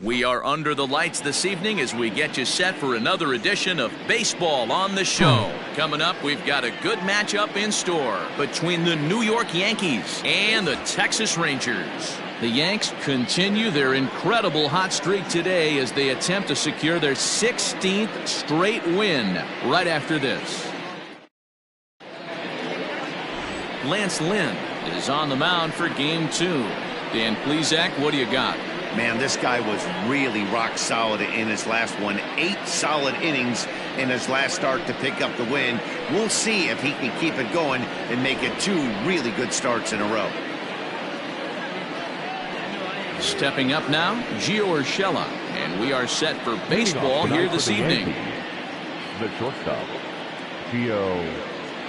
We are under the lights this evening as we get you set for another edition of Baseball on the Show. Coming up, we've got a good matchup in store between the New York Yankees and the Texas Rangers. The Yanks continue their incredible hot streak today as they attempt to secure their 16th straight win right after this. Lance Lynn is on the mound for Game 2. Dan Plesac, what do you got? Man, this guy was really rock solid in his last one. 8 solid innings in his last start to pick up the win. We'll see if he can keep it going and make it 2 really good starts in a row. Stepping up now, Gio Urshela, and we are set for baseball here this evening. The shortstop, Gio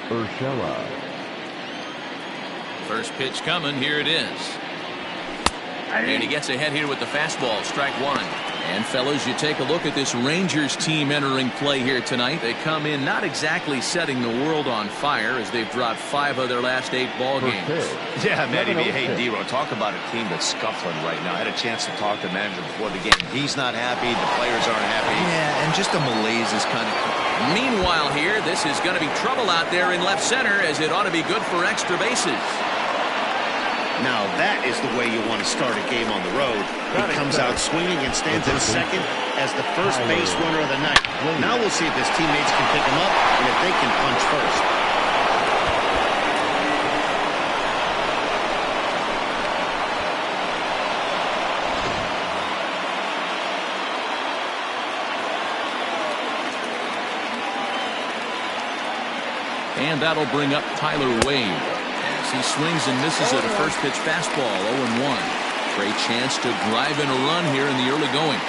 Urshela. First pitch coming, here it is. And he gets ahead here with the fastball, strike 1. And fellas, you take a look at this Rangers team entering play here tonight. They come in not exactly setting the world on fire as they've dropped 5 of their last 8 ball games. Yeah, Matty, hey, D-Ro, talk about a team that's scuffling right now. I had a chance to talk to the manager before the game. He's not happy. The players aren't happy. Yeah, and just a malaise is kind of... Meanwhile here, this is going to be trouble out there in left center as it ought to be good for extra bases. Now that is the way you want to start a game on the road. He comes out swinging and stands at second as the first base runner of the night. Now we'll see if his teammates can pick him up and if they can punch first. And that'll bring up Tyler Wade. He swings and misses at a first pitch fastball, 0-1. Great chance to drive in a run here in the early going.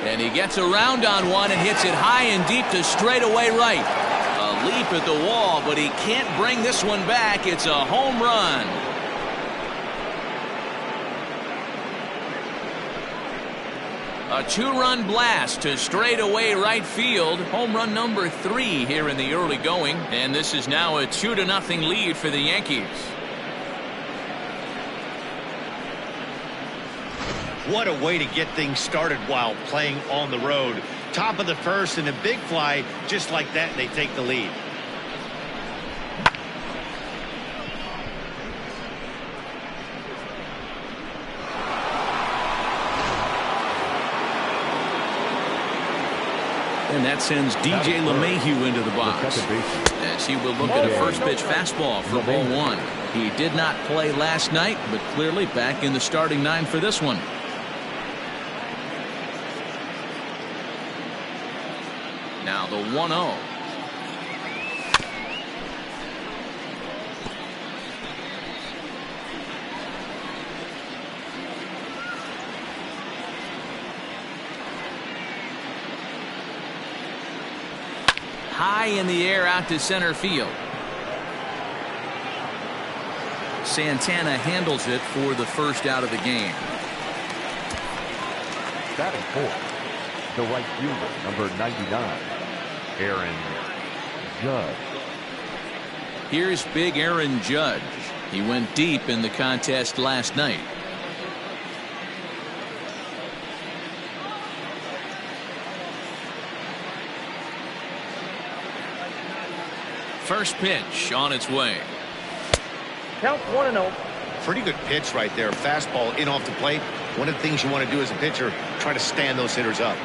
And he gets around on one and hits it high and deep to straightaway right. A leap at the wall, but he can't bring this one back. It's a home run. A 2-run blast to straightaway right field. Home run number 3 here in the early going. And this is now a 2-0 lead for the Yankees. What a way to get things started while playing on the road. Top of the first and a big fly. Just like that, they take the lead. And that sends DJ LeMahieu into the box as he will look at a first pitch fastball for ball 1. He did not play last night, but clearly back in the starting 9 for this one. Now the 1-0. High in the air out to center field. Santana handles it for the first out of the game. Batting fourth, the right fielder, number 99, Aaron Judge. Here's big Aaron Judge. He went deep in the contest last night. First pitch on its way. Count 1-0. Pretty good pitch right there. Fastball in off the plate. One of the things you want to do as a pitcher, try to stand those hitters up.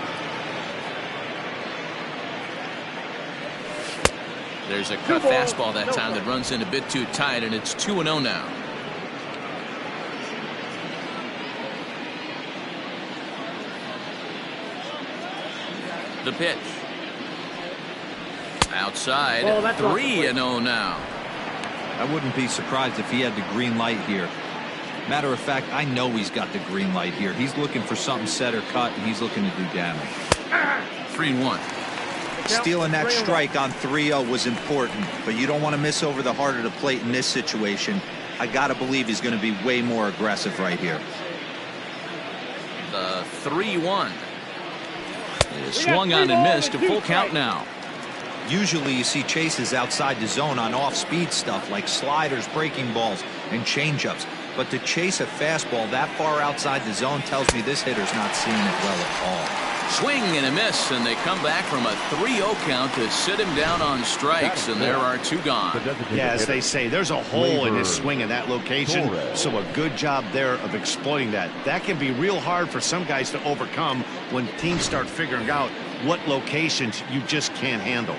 There's a cut fastball that time that runs in a bit too tight, and it's 2-0 now. The pitch. Outside, 3-0 now. I wouldn't be surprised if he had the green light here. Matter of fact, I know he's got the green light here. He's looking for something set or cut, and he's looking to do damage. 3-1. Stealing that strike on 3-0 was important, but you don't want to miss over the heart of the plate in this situation. I got to believe he's going to be way more aggressive right here. The 3-1. Swung on and missed. A full count now. Usually you see chases outside the zone on off-speed stuff like sliders, breaking balls, and changeups. But to chase a fastball that far outside the zone tells me this hitter's not seeing it well at all. Swing and a miss, and they come back from a 3-0 count to sit him down on strikes, and there are 2 gone. Yeah, as they say, there's a hole in his swing in that location, so a good job there of exploiting that. That can be real hard for some guys to overcome when teams start figuring out what locations you just can't handle.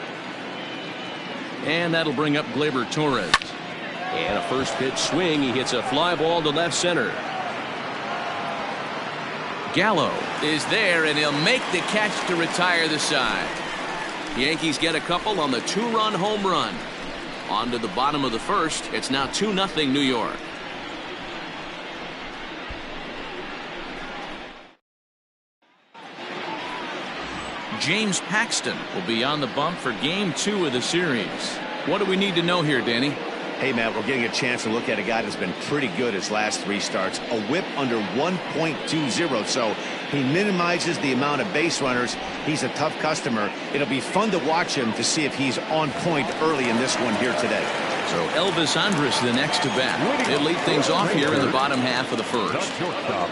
And that'll bring up Gleyber Torres. And a first pitch swing. He hits a fly ball to left center. Gallo is there, and he'll make the catch to retire the side. Yankees get a couple on the 2-run home run. On to the bottom of the first. It's now 2-0 New York. James Paxton will be on the bump for Game 2 of the series. What do we need to know here, Danny? Hey, Matt, we're getting a chance to look at a guy that's been pretty good his last 3 starts. A whip under 1.20, so he minimizes the amount of base runners. He's a tough customer. It'll be fun to watch him to see if he's on point early in this one here today. So Elvis Andrus the next to bat. They'll lead things off here in the bottom half of the first. Shortstop,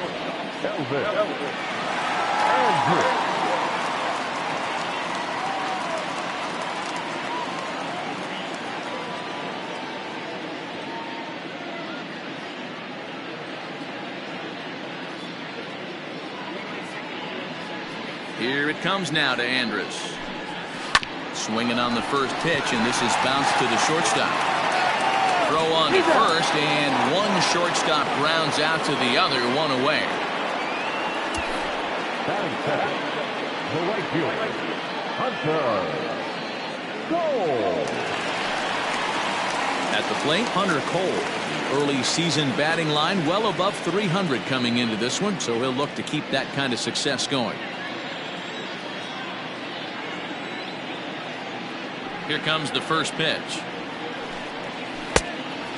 Elvis Andrus. Here it comes now to Andrus. Swinging on the first pitch, and this is bounced to the shortstop. Throw on to first, and one shortstop grounds out to the other, 1 away. Batting second, the right fielder, Hunter Cole. At the plate, Hunter Cole. Early season batting line well above 300 coming into this one, so he'll look to keep that kind of success going. Here comes the first pitch.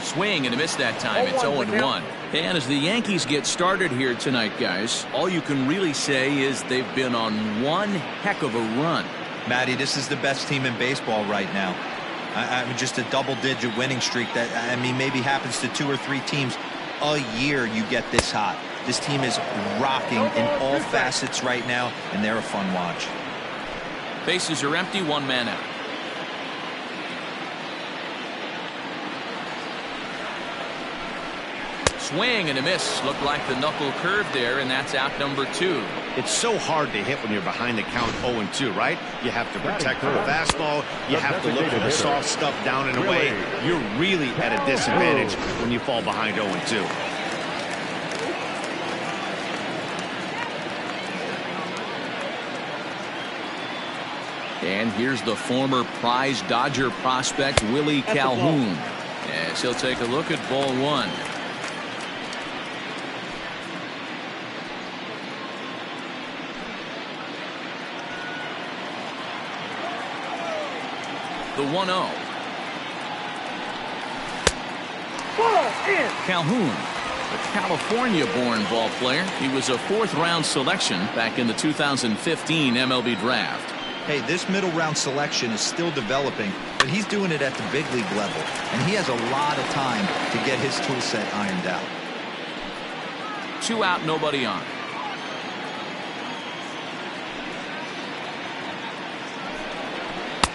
Swing and a miss that time. It's 0-1. And as the Yankees get started here tonight, guys, all you can really say is they've been on one heck of a run. Matty, this is the best team in baseball right now. I mean, just a double-digit winning streak that, I mean, maybe happens to 2 or 3 teams a year you get this hot. This team is rocking in all facets right now, and they're a fun watch. Bases are empty, 1 man out. Swing and a miss. Looked like the knuckle curve there, and that's out number 2. It's so hard to hit when you're behind the count 0-2, right? You have to protect from the fastball. You have to look for the soft stuff down and away. You're really at a disadvantage when you fall behind 0-2. And here's the former prize Dodger prospect, Willie Calhoun. As he'll take a look at ball 1. The 1-0. Calhoun, a California-born ball player. He was a 4th-round selection back in the 2015 MLB draft. Hey, this middle-round selection is still developing, but he's doing it at the big league level, and he has a lot of time to get his tool set ironed out. 2 out, nobody on.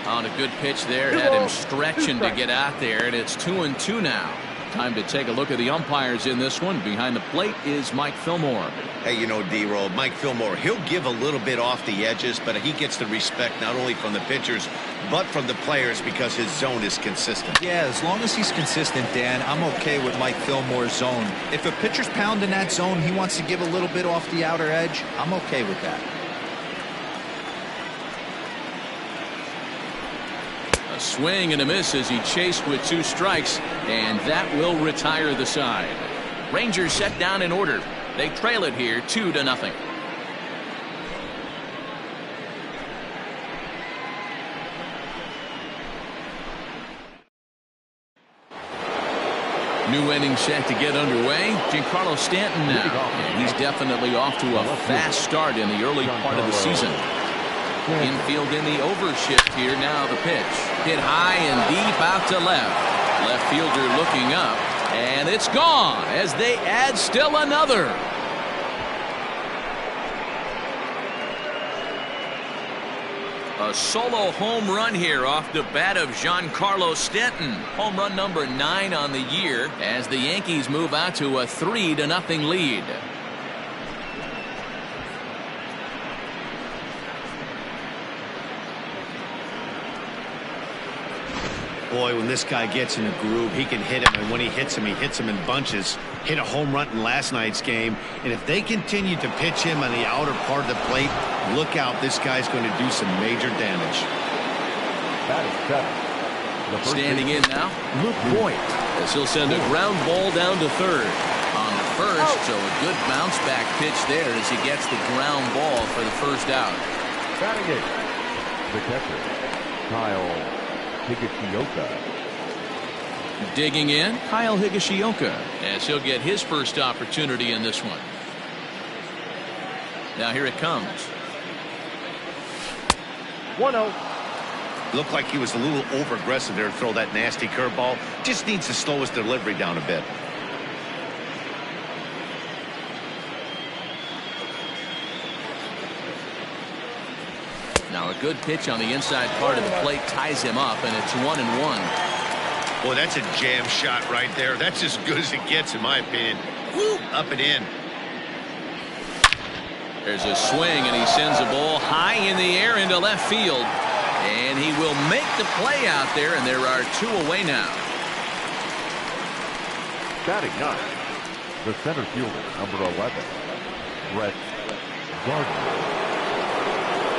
On a good pitch there, had him stretching to get out there, and it's 2-2 now. Time to take a look at the umpires in this one. Behind the plate is Mike Fillmore. Hey, you know, D-Roll, Mike Fillmore, he'll give a little bit off the edges, but he gets the respect not only from the pitchers, but from the players because his zone is consistent. Yeah, as long as he's consistent, Dan, I'm okay with Mike Fillmore's zone. If a pitcher's pounding that zone, he wants to give a little bit off the outer edge, I'm okay with that. A swing and a miss as he chased with 2 strikes, and that will retire the side. Rangers set down in order. They trail it here 2-0. New inning set to get underway. Giancarlo Stanton now. And he's definitely off to a fast start in the early part of the season. Infield in the overshift here. Now the pitch. Hit high and deep out to left. Left fielder looking up. And it's gone as they add still another. A solo home run here off the bat of Giancarlo Stanton. Home run number 9 on the year as the Yankees move out to a 3-0 lead. Boy, when this guy gets in a groove, he can hit him, and when he hits him in bunches. Hit a home run in last night's game, and if they continue to pitch him on the outer part of the plate, look out, this guy's going to do some major damage. Standing in now, Luke Voigt, as he'll send a ground ball down to third. On the first, so a good bounce back pitch there as he gets the ground ball for the first out. Batting it, the catcher, Kyle Higashioka. Digging in, Kyle Higashioka, as he'll get his first opportunity in this one. Now here it comes. 1-0. Looked like he was a little over-aggressive there to throw that nasty curveball. Just needs to slow his delivery down a bit. Now a good pitch on the inside part of the plate ties him up, and it's 1-1. Boy, that's a jam shot right there. That's as good as it gets, in my opinion. Woo, up and in. There's a swing, and he sends a ball high in the air into left field. And he will make the play out there, and there are 2 away now. Batting 9, the center fielder, number 11, Brett Gardner.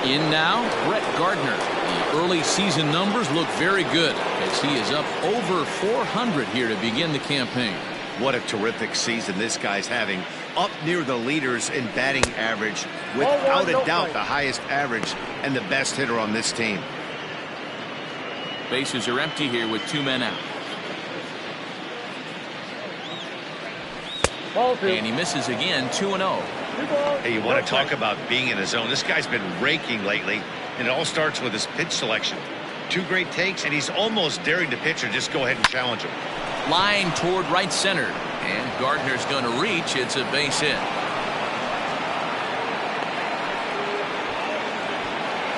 In now, Brett Gardner. The early season numbers look very good as he is up over 400 here to begin the campaign. What a terrific season this guy's having. Up near the leaders in batting average. Without a doubt, the highest average and the best hitter on this team. Bases are empty here with 2 men out. And he misses again, 2-0. Hey, you want to talk about being in a zone? This guy's been raking lately, and it all starts with his pitch selection. 2 great takes, and he's almost daring the pitcher just go ahead and challenge him. Line toward right center, and Gardner's going to reach. It's a base hit.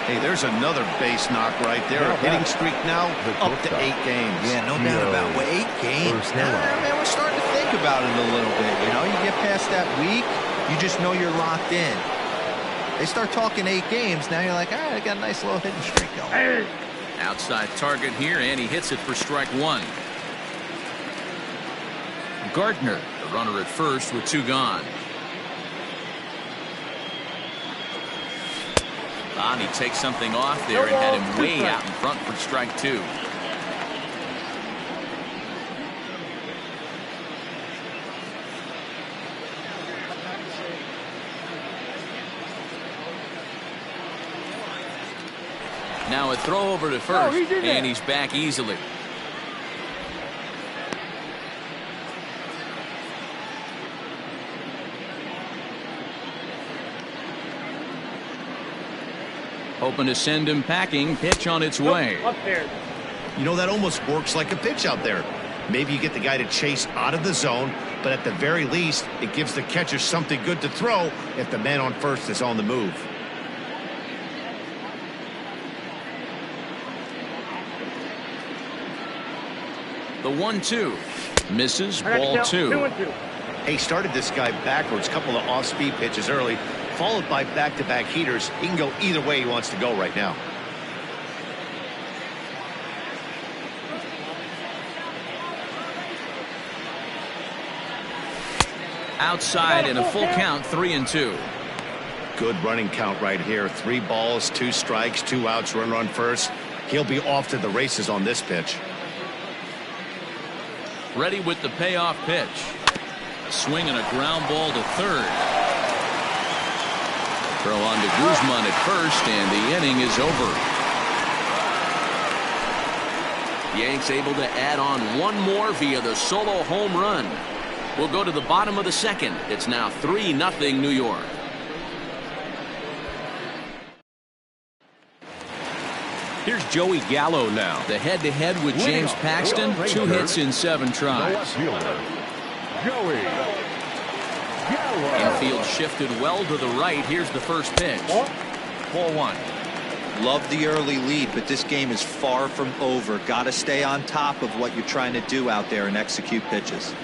Hey, there's another base knock right there. A hitting streak now up to 8 games. Yeah, no doubt about it. Well, 8 games. Man, we're starting to think about it a little bit. You know, you get past that week, you just know you're locked in. They start talking 8 games, now you're like, all right, I got a nice little hitting streak going. Outside target here, and he hits it for strike 1. Gardner, the runner at first with 2 gone. He takes something off there and had him way out in front for strike 2. Now a throw over to first, and he's back easily. Hoping to send him packing. Pitch on its way. Upstairs. You know, that almost works like a pitch out there. Maybe you get the guy to chase out of the zone, but at the very least, it gives the catcher something good to throw if the man on first is on the move. The 1-2. Misses. Ball 2. 2-2. He started this guy backwards, a couple of off-speed pitches early, followed by back-to-back heaters. He can go either way he wants to go right now. Outside and a full count, 3-2. Good running count right here. 3 balls, 2 strikes, 2 outs, runner on first. He'll be off to the races on this pitch. Ready with the payoff pitch. A swing and a ground ball to third. Throw on to Guzman at first, and the inning is over. Yanks able to add on 1 more via the solo home run. We'll go to the bottom of the second. It's now 3-0 New York. Here's Joey Gallo now. The head-to-head with James Paxton. 2 hits in 7 tries. Joey Gallo. Infield shifted well to the right. Here's the first pitch. Ball 1. Love the early lead, but this game is far from over. Got to stay on top of what you're trying to do out there and execute pitches.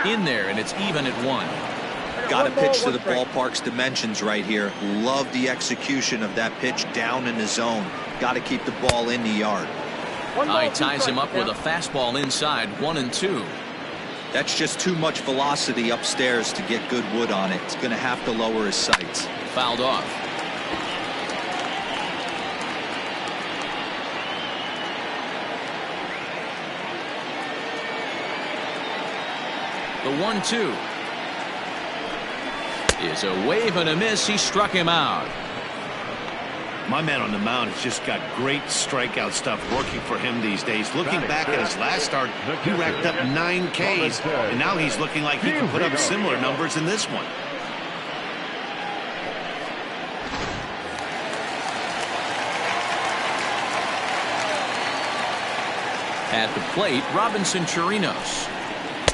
In there, and it's even at 1. Got to pitch to the ballpark's dimensions right here. Love the execution of that pitch down in the zone. Got to keep the ball in the yard. He ties him up with a fastball inside, 1-2. That's just too much velocity upstairs to get good wood on it. It's going to have to lower his sights. Fouled off. The 1-2 is a wave and a miss. He struck him out. My man on the mound has just got great strikeout stuff working for him these days. Looking back at his last start, he racked up 9 Ks, and now he's looking like he can put up similar numbers in this one. At the plate, Robinson Chirinos.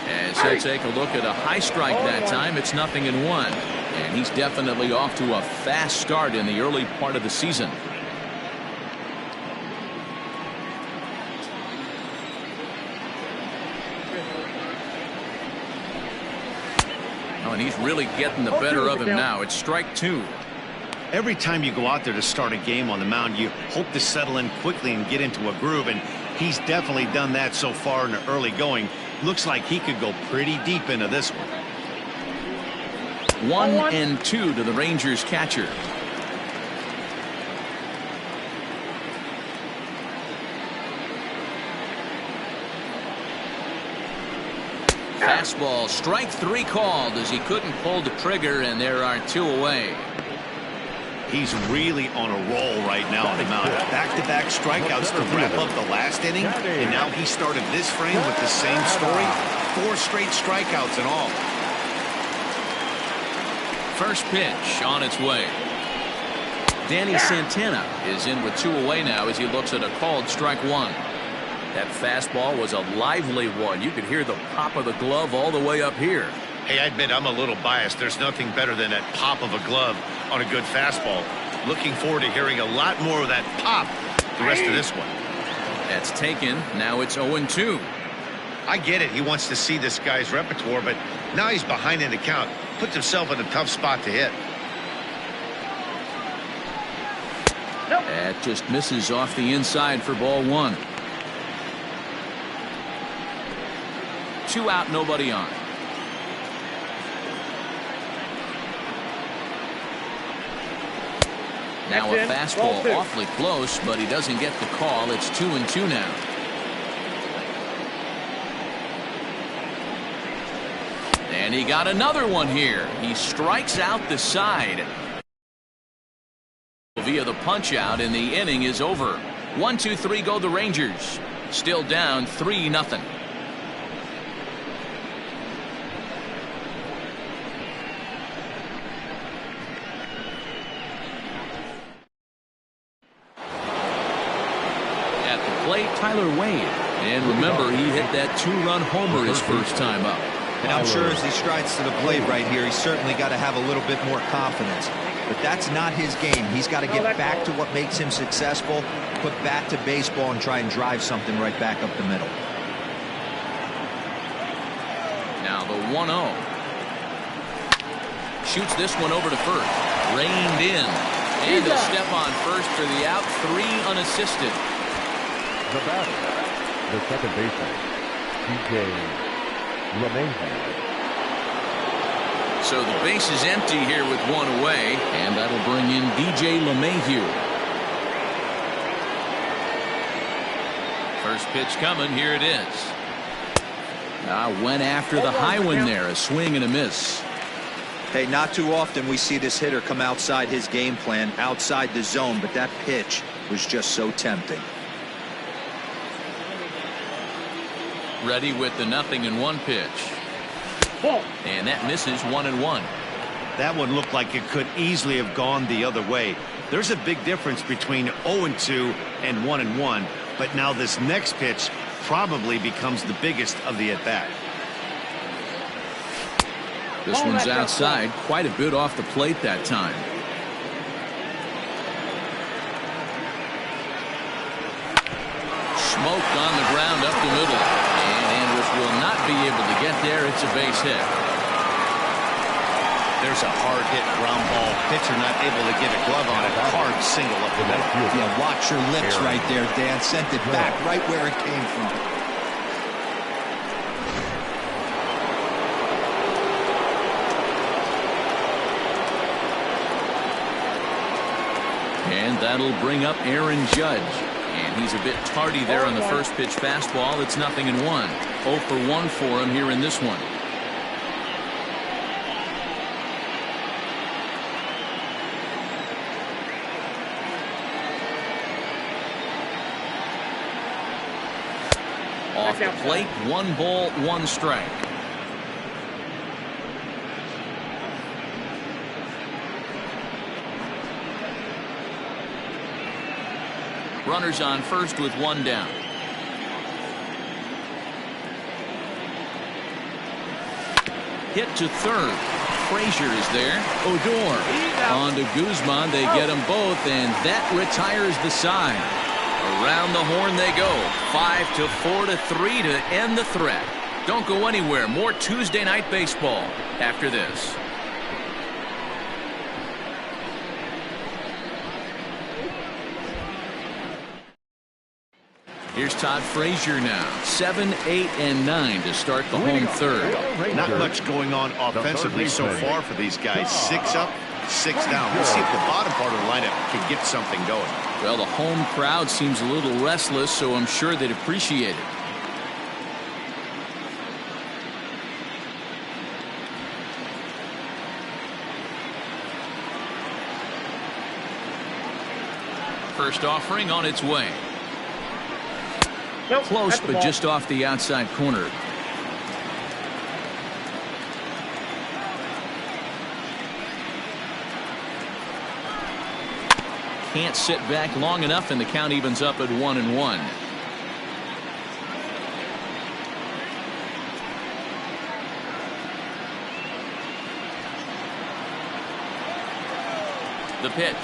As he'll take a look at a high strike that time, it's 0-1. And he's definitely off to a fast start in the early part of the season. Oh, and he's really getting the better of him now. It's strike 2. Every time you go out there to start a game on the mound, you hope to settle in quickly and get into a groove, and he's definitely done that so far in the early going. Looks like he could go pretty deep into this one. 1-2 to the Rangers catcher. Fastball, strike 3 called as he couldn't pull the trigger, and there are 2 away. He's really on a roll right now on the mound. Back-to-back strikeouts to wrap up the last inning, and now he started this frame with the same story. 4 straight strikeouts in all. First pitch on its way. Danny Santana is in with 2 away now as he looks at a called strike 1. That fastball was a lively one. You could hear the pop of the glove all the way up here. Hey, I admit I'm a little biased. There's nothing better than that pop of a glove on a good fastball. Looking forward to hearing a lot more of that pop the rest of this one. That's taken. Now it's 0-2. I get it. He wants to see this guy's repertoire, but now he's behind in the count. Puts himself in a tough spot to hit. That just misses off the inside for ball 1. 2 out, nobody on. Now a fastball awfully close, but he doesn't get the call. It's 2-2 now. And he got another one here. He strikes out the side via the punch out, and the inning is over. 1-2-3 go the Rangers. Still down 3-0. Tyler Wade, and remember, he hit that 2-run homer his first time up. And I'm sure as he strides to the plate right here, he's certainly got to have a little bit more confidence. But that's not his game. He's got to get back to what makes him successful, put bat to baseball, and try and drive something right back up the middle. Now the 1-0. Shoots this one over to first. Reined in. And he'll step on first for the out. 3 unassisted. The batter, the second baseman, DJ LeMahieu. So the base is empty here with 1 away, and that'll bring in DJ LeMahieu. First pitch coming. Here it is. Went after the high one there. A swing and a miss. Hey, not too often we see this hitter come outside his game plan, outside the zone, but that pitch was just so tempting. Ready with the 0-1 pitch. Ball. And that misses 1-1. That one looked like it could easily have gone the other way. There's a big difference between 0-2 and 1-1, but now this next pitch probably becomes the biggest of the at-bat. This one's outside, quite a bit off the plate that time. Smoked on the ground up the middle. And Andrus will not be able to get there. It's a base hit. There's a hard hit ground ball. Pitcher not able to get a glove on it. Hard single up the middle. Yeah, watch your lips right there, Dan. Sent it back right where it came from. And that'll bring up Aaron Judge. And he's a bit tardy there on the first pitch fastball. It's 0-1. 0 for 1 for him here in this one. Off the plate, 1 ball, 1 strike. Runners on first with 1 down. Hit to third. Frazier is there. Odor on to Guzman. They get them both, and that retires the side. Around the horn they go. 5-4-3 to end the threat. Don't go anywhere. More Tuesday night baseball after this. Here's Todd Frazier now. 7, 8, and 9 to start the home third. Not much going on offensively so far for these guys. 6 up, 6 down. We'll see if the bottom part of the lineup can get something going. Well, the home crowd seems a little restless, so I'm sure they'd appreciate it. First offering on its way. Nope, Close, but just off the outside corner. Can't sit back long enough, and the count evens up at 1-1. The pitch.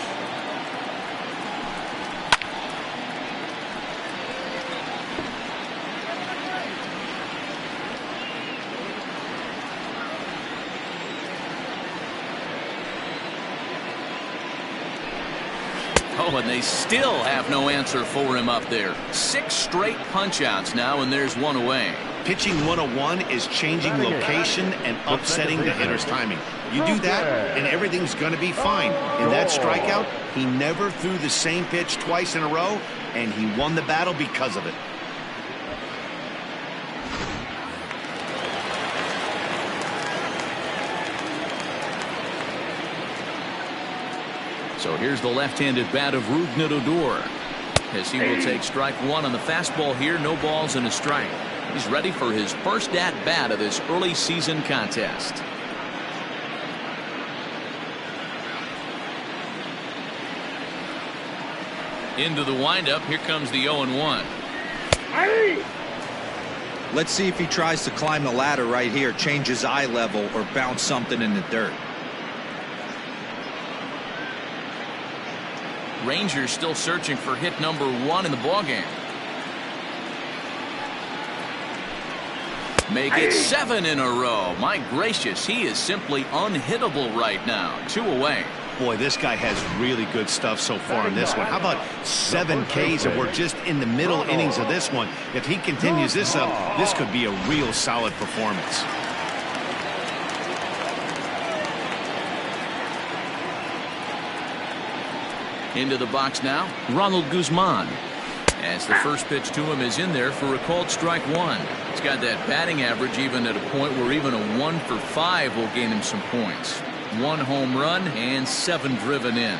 Oh, and they still have no answer for him up there. 6 straight punch-outs now, and there's 1 away. Pitching 101 is changing location and upsetting the hitter's timing. You do that, and everything's going to be fine. In that strikeout, he never threw the same pitch twice in a row, and he won the battle because of it. So here's the left-handed bat of Rougned Odor, as he will take strike 1 on the fastball here. No balls and a strike. He's ready for his first at-bat of this early season contest. Into the windup. Here comes the 0-1. Let's see if he tries to climb the ladder right here, change his eye level, or bounce something in the dirt. Rangers still searching for hit number 1 in the ballgame. Make it 7 in a row. My gracious, he is simply unhittable right now. 2 away. Boy, this guy has really good stuff so far in this one. How about 7 Ks, and we're just in the middle innings of this one. If he continues this up, this could be a real solid performance. Into the box now, Ronald Guzman. As the first pitch to him is in there for a called strike 1. He's got that batting average even at a point where even a 1 for 5 will gain him some points. 1 home run and 7 driven in.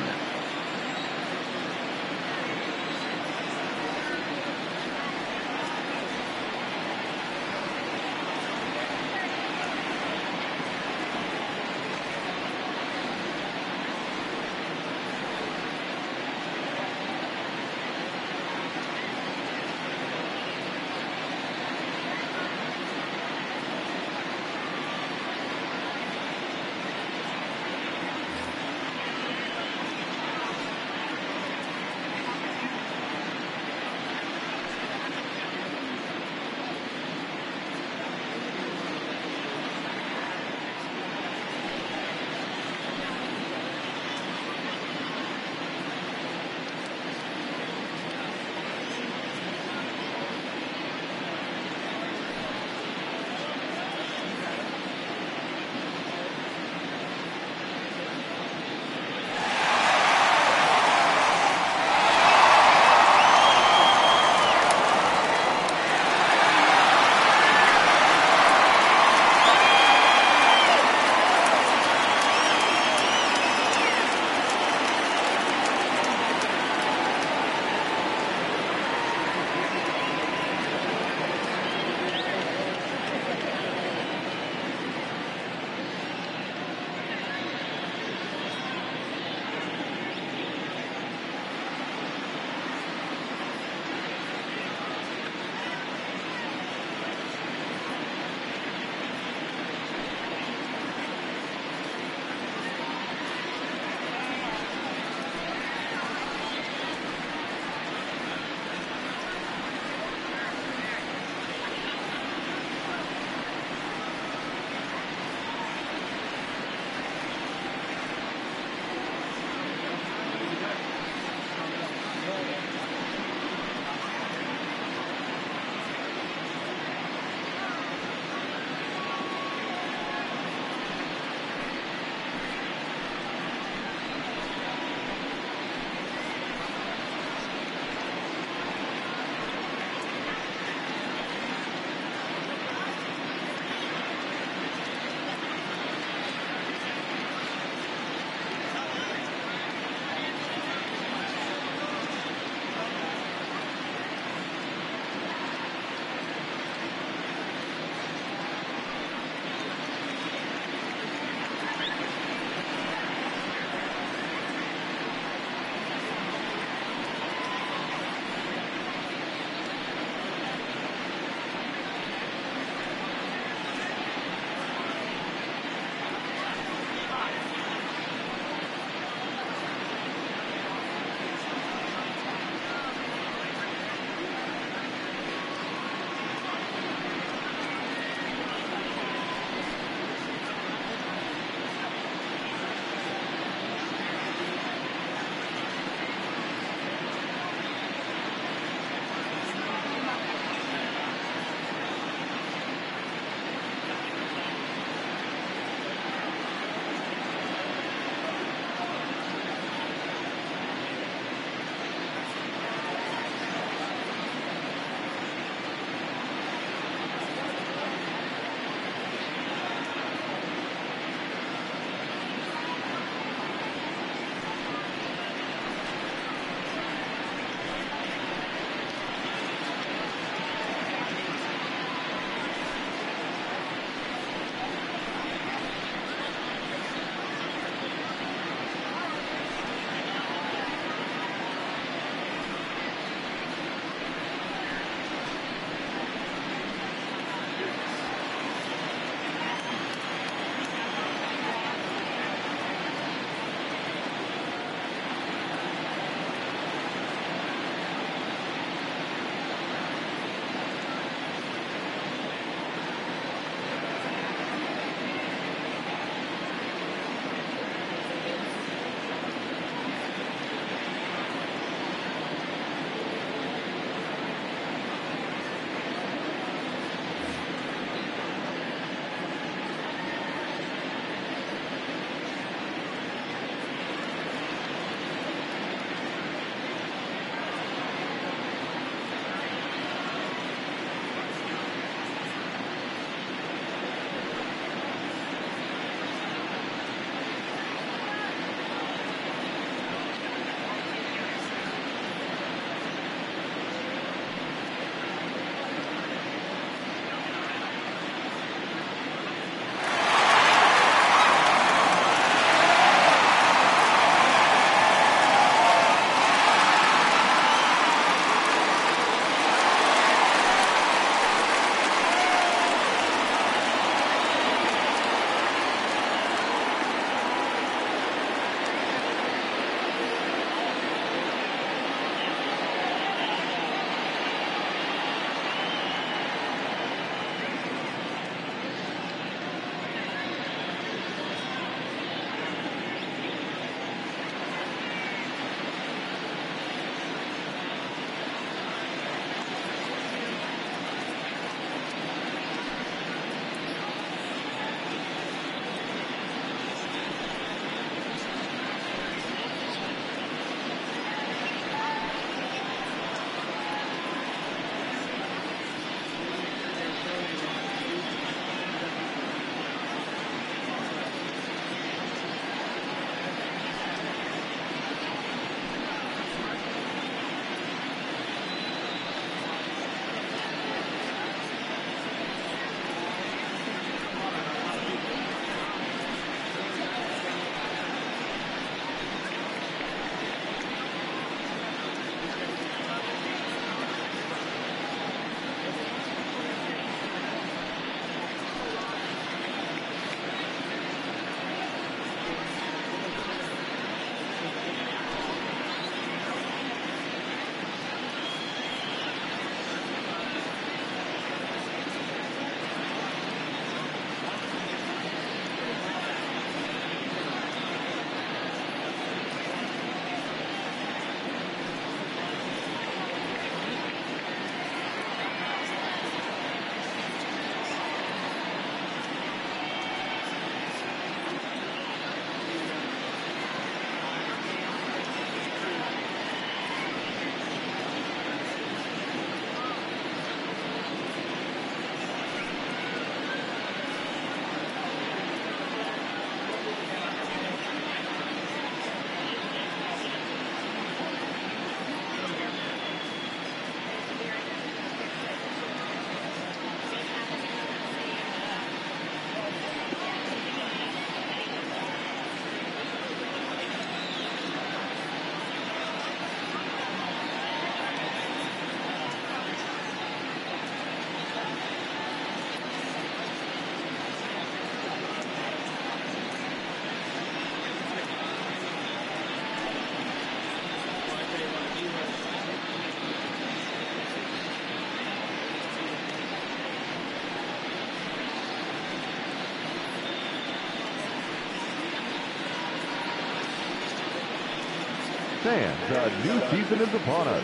Fans, a new season is upon us,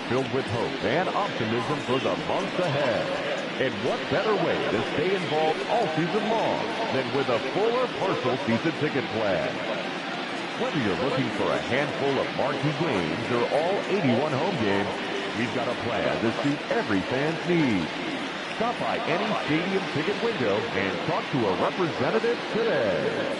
filled with hope and optimism for the months ahead. And what better way to stay involved all season long than with a full or partial season ticket plan? Whether you're looking for a handful of marquee games or all 81 home games, we've got a plan to suit every fan's needs. Stop by any stadium ticket window and talk to a representative today.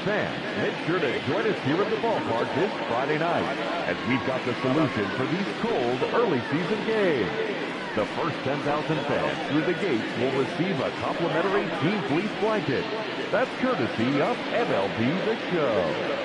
Fans, make sure to join us here at the ballpark this Friday night, as we've got the solution for these cold early season games. The first 10,000 fans through the gates will receive a complimentary Team Fleece blanket. That's courtesy of MLB The Show.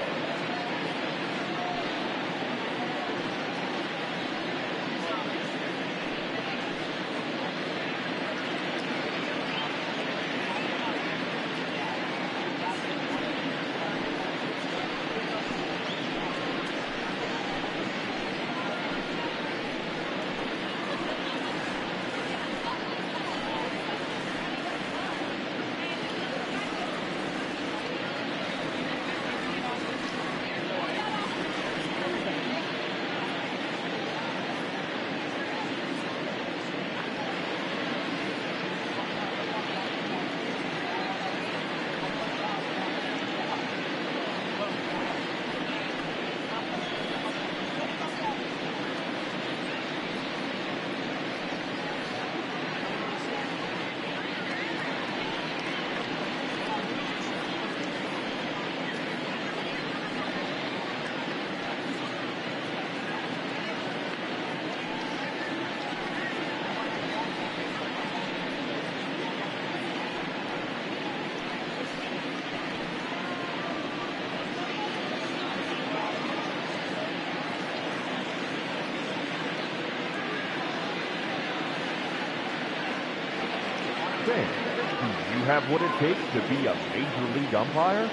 Fans, do you have what it takes to be a major league umpire?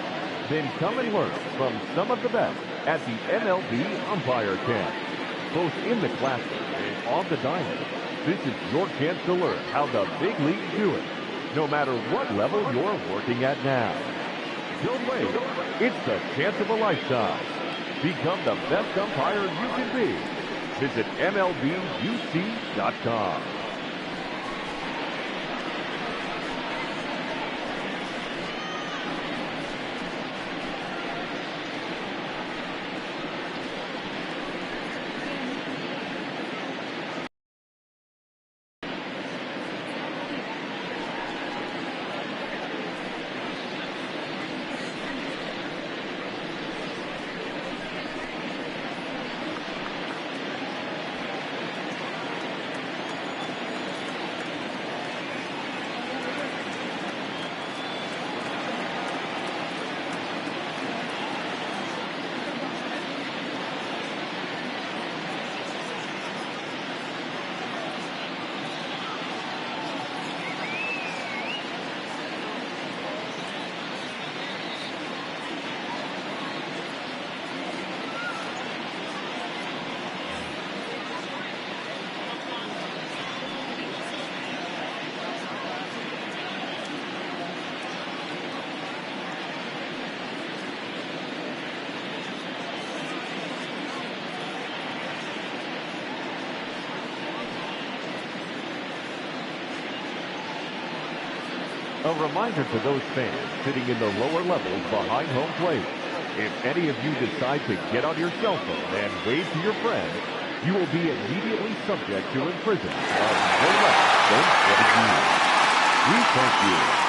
Then come and learn from some of the best at the MLB Umpire Camp. Both in the classroom and on the diamond, this is your chance to learn how the big leagues do it, no matter what level you're working at now. Don't wait. It's the chance of a lifetime. Become the best umpire you can be. Visit MLBUC.com. A reminder to those fans sitting in the lower levels behind home plate. If any of you decide to get on your cell phone and wave to your friends, you will be immediately subject to imprisonment of no less than 7 years. We thank you.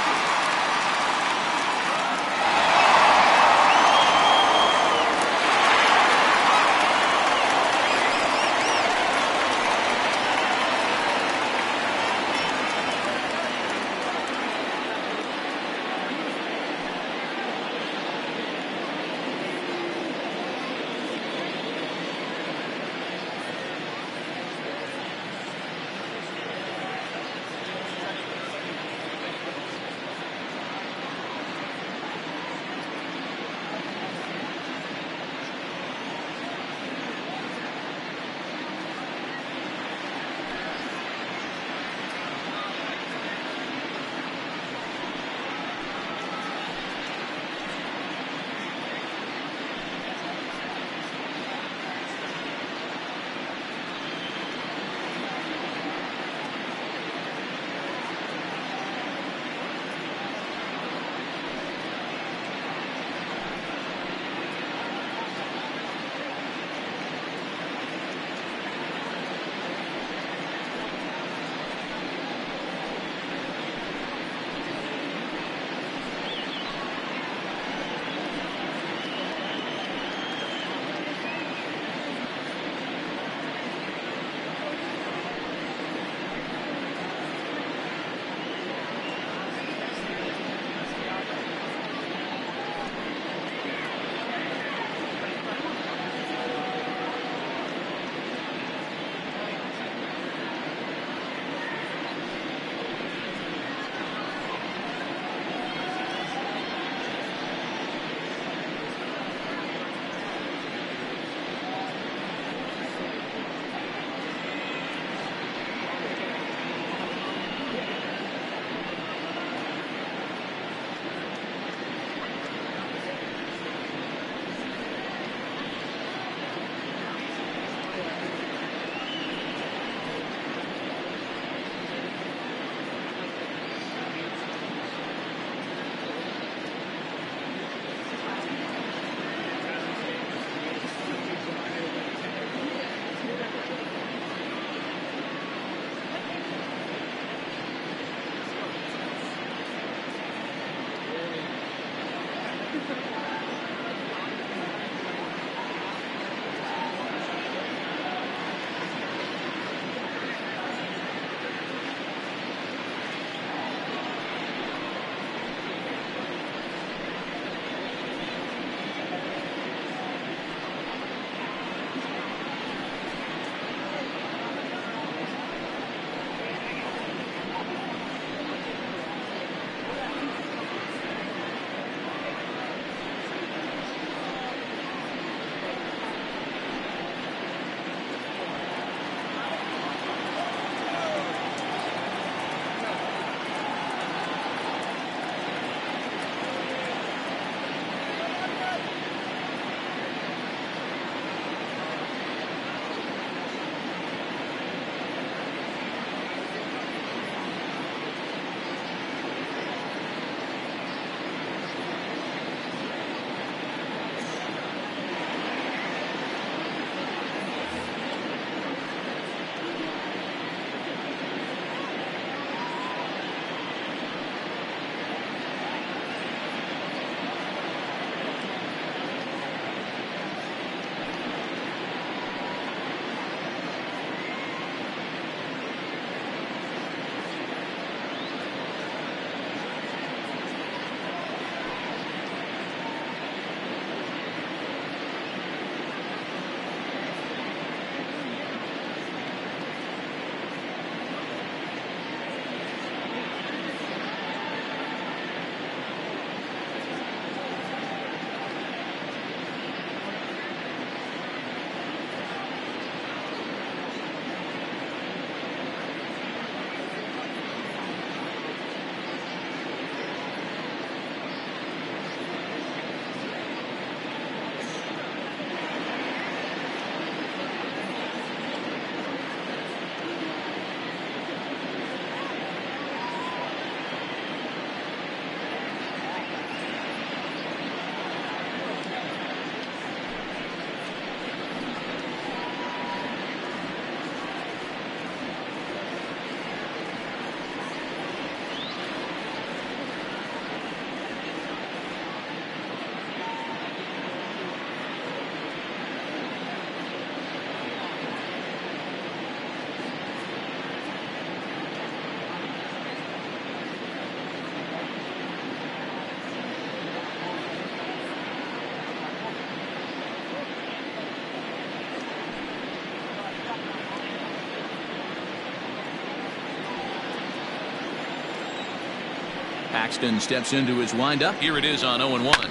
Paxton steps into his windup. Here it is on 0-1.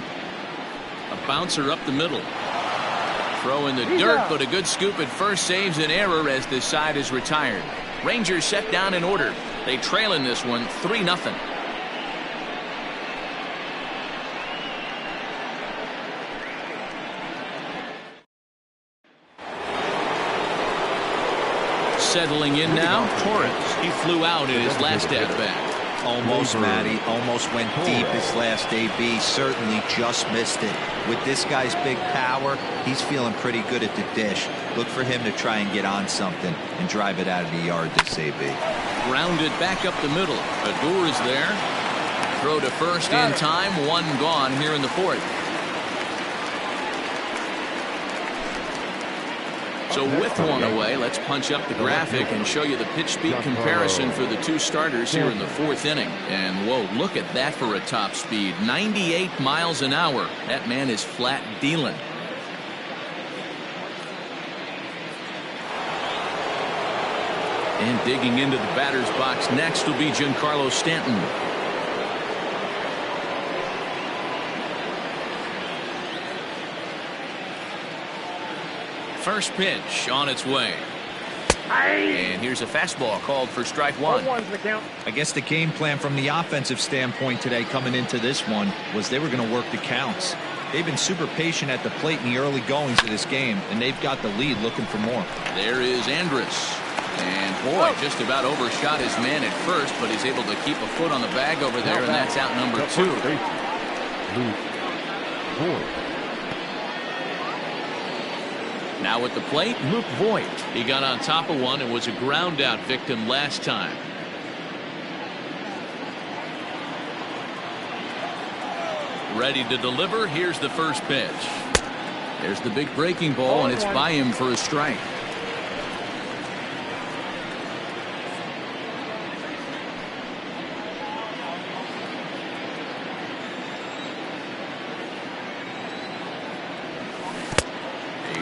A bouncer up the middle. Throw in the dirt, but a good scoop at first saves an error as this side is retired. Rangers set down in order. They trail in this one 3-0. Settling in now, Torres. He flew out in his last at-bat. Almost, Matty. Almost went deep his last AB. Certainly just missed it. With this guy's big power, he's feeling pretty good at the dish. Look for him to try and get on something and drive it out of the yard this AB. Grounded back up the middle. Adur is there. Throw to first in time. One gone here in the fourth. So with one away, let's punch up the graphic and show you the pitch speed comparison for the two starters here in the fourth inning. And whoa, look at that for a top speed. 98 miles an hour. That man is flat dealing. And digging into the batter's box next will be Giancarlo Stanton. First pitch on its way. And here's a fastball called for strike one. I guess the game plan from the offensive standpoint today coming into this one was they were going to work the counts. They've been super patient at the plate in the early goings of this game, and they've got the lead looking for more. There is Andrus. And boy, just about overshot his man at first, but he's able to keep a foot on the bag over there, and that's out number 2. Now at the plate, Luke Voigt. He got on top of one and was a ground out victim last time. Ready to deliver. Here's the first pitch. There's the big breaking ball, and it's by him for a strike.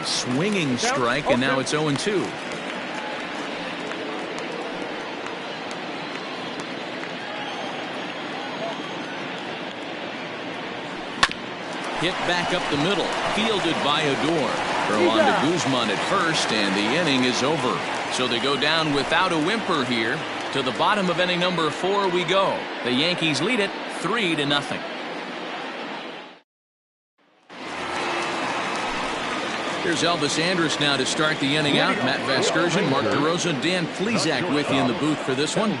Swinging strike, and now it's 0-2. Hit back up the middle, fielded by Adur. Throw on to Guzman at first, and the inning is over. So they go down without a whimper here. To the bottom of inning number 4 we go. The Yankees lead it 3-0. Here's Elvis Andrus now to start the inning out. Matt Vasgersian, Mark DeRosa, Dan Plesac with you in the booth for this one.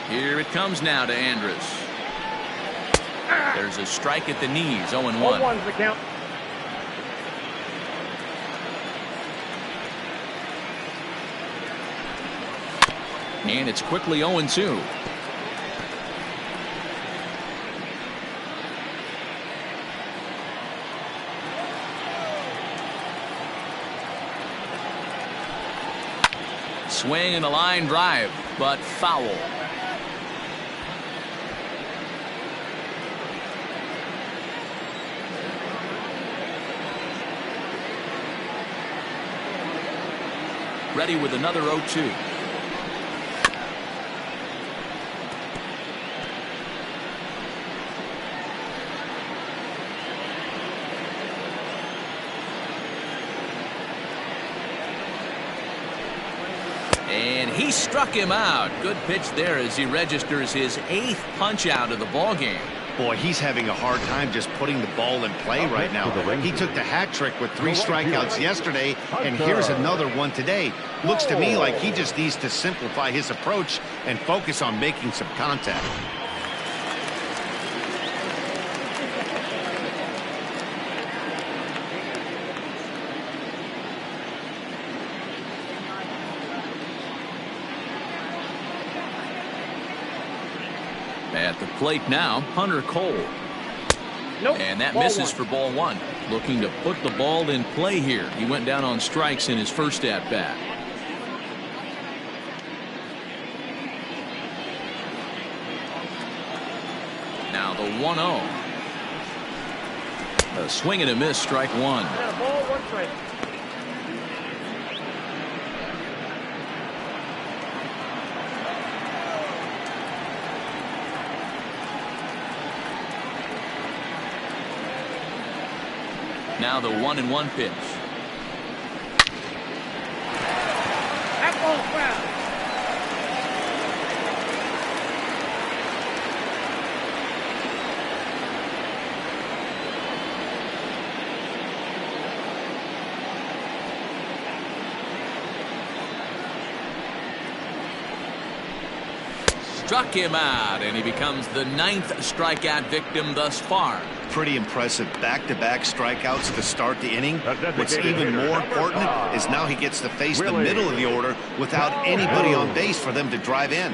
Here it comes now to Andrus. There's a strike at the knees, 0-1. 0-1's the count. And it's quickly 0-2. Swing and a line drive, but foul. Ready with another 0-2. And he struck him out. Good pitch there as he registers his 8th punch out of the ball game. Boy, he's having a hard time just putting the ball in play right now. He took the hat trick with 3 strikeouts yesterday, and here's another one today. Looks to me like he just needs to simplify his approach and focus on making some contact. At the plate now, Hunter Cole. Nope. And that Ball misses one. for ball 1. looking to put the ball in play here. He went down on strikes in his first at bat. Now the 1-0. A swing and a miss, strike one. Ball, 1 strike. Now the 1-1 pitch. That ball's foul. Struck him out, and he becomes the 9th strikeout victim thus far. Pretty impressive back-to-back strikeouts to start the inning. What's even more important is now he gets to face the middle of the order without anybody on base for them to drive in.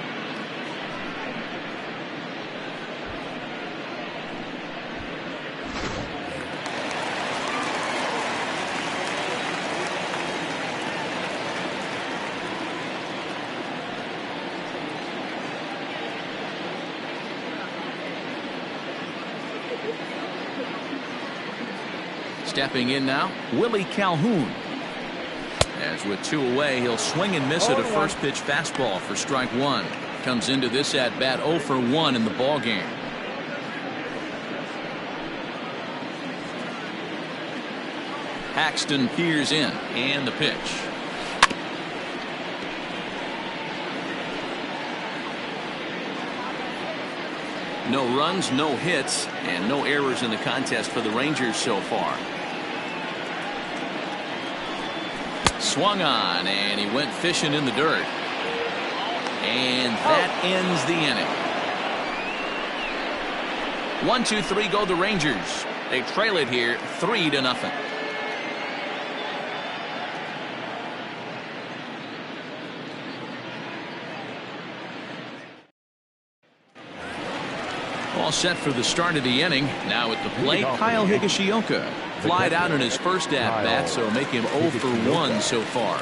Stepping in now, Willie Calhoun. As with 2 away, he'll swing and miss at a first pitch fastball for strike one. Comes into this at bat 0 for 1 in the ball game. Paxton peers in, and the pitch. No runs, no hits, and no errors in the contest for the Rangers so far. Swung on, and he went fishing in the dirt. And that ends the inning. 1, 2, 3 go the Rangers. They trail it here 3-0. All set for the start of the inning. Now at the plate, Kyle Higashioka. Flied out in his first at bat, so make him 0 for 1 so far.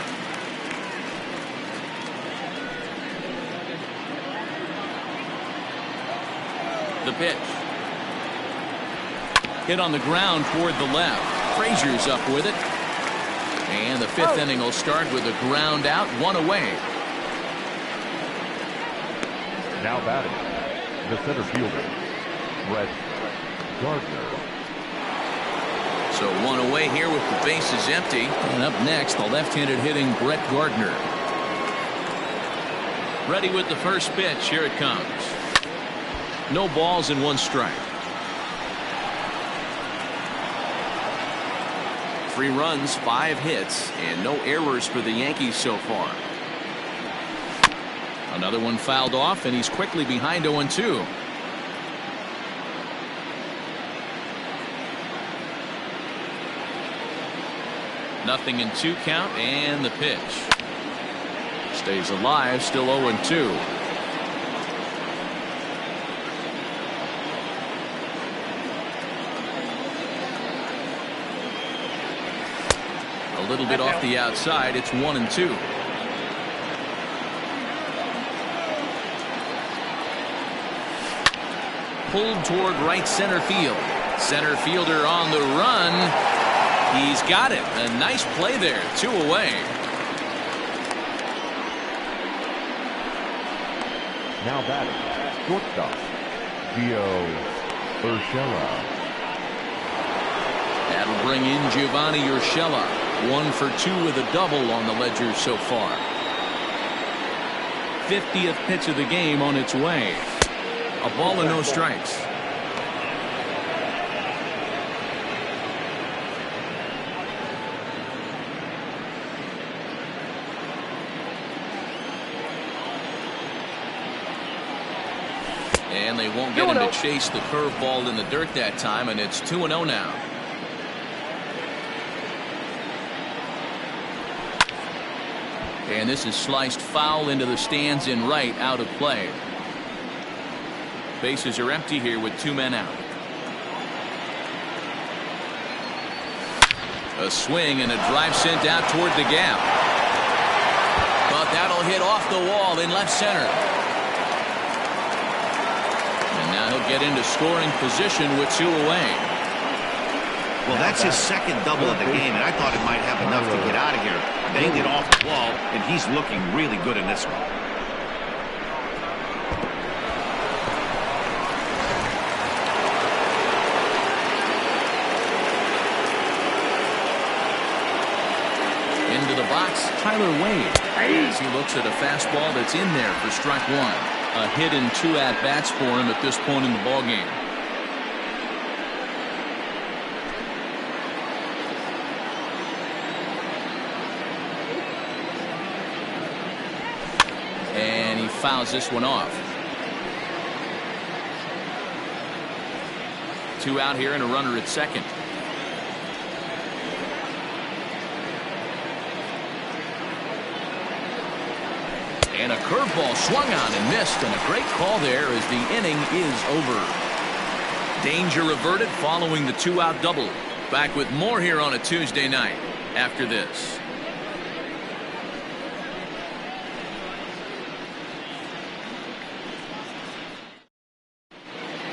The pitch. Hit on the ground toward the left. Frazier's up with it. And the 5th inning will start with a ground out, 1 away. Now batting, the center fielder, Brett Gardner. So 1 away here with the bases empty. And up next, the left-handed hitting Brett Gardner. Ready with the first pitch. Here it comes. No balls and 1 strike. 3 runs, 5 hits, and no errors for the Yankees so far. Another one fouled off, and he's quickly behind 0-2. Nothing in 2 count, and the pitch. Stays alive, still 0-2. A little bit off the outside, it's 1-2. Pulled toward right center field. Center fielder on the run. He's got it. A nice play there. 2 away. Now batting, shortstop, Gio Urshela. That'll bring in Giovanni Urshela. 1 for 2 with a double on the ledger so far. 50th pitch of the game on its way. A ball and no strikes. And they won't get him to chase the curveball in the dirt that time, and it's 2-0 now. And this is sliced foul into the stands in right, out of play. Bases are empty here with 2 men out. A swing and a drive sent out toward the gap. But that'll hit off the wall in left center. And now he'll get into scoring position with 2 away. Well, that's his second double of the game, and I thought he might have enough to get out of here. Banged it off the wall, and he's looking really good in this one. Into the box, Tyler Wade. As he looks at a fastball that's in there for strike 1. A hit and 2 at-bats for him at this point in the ballgame. And he fouls this one off. 2 out here and a runner at second. And a curveball swung on and missed, and a great call there as the inning is over. Danger averted following the 2-out double. Back with more here on a Tuesday night after this.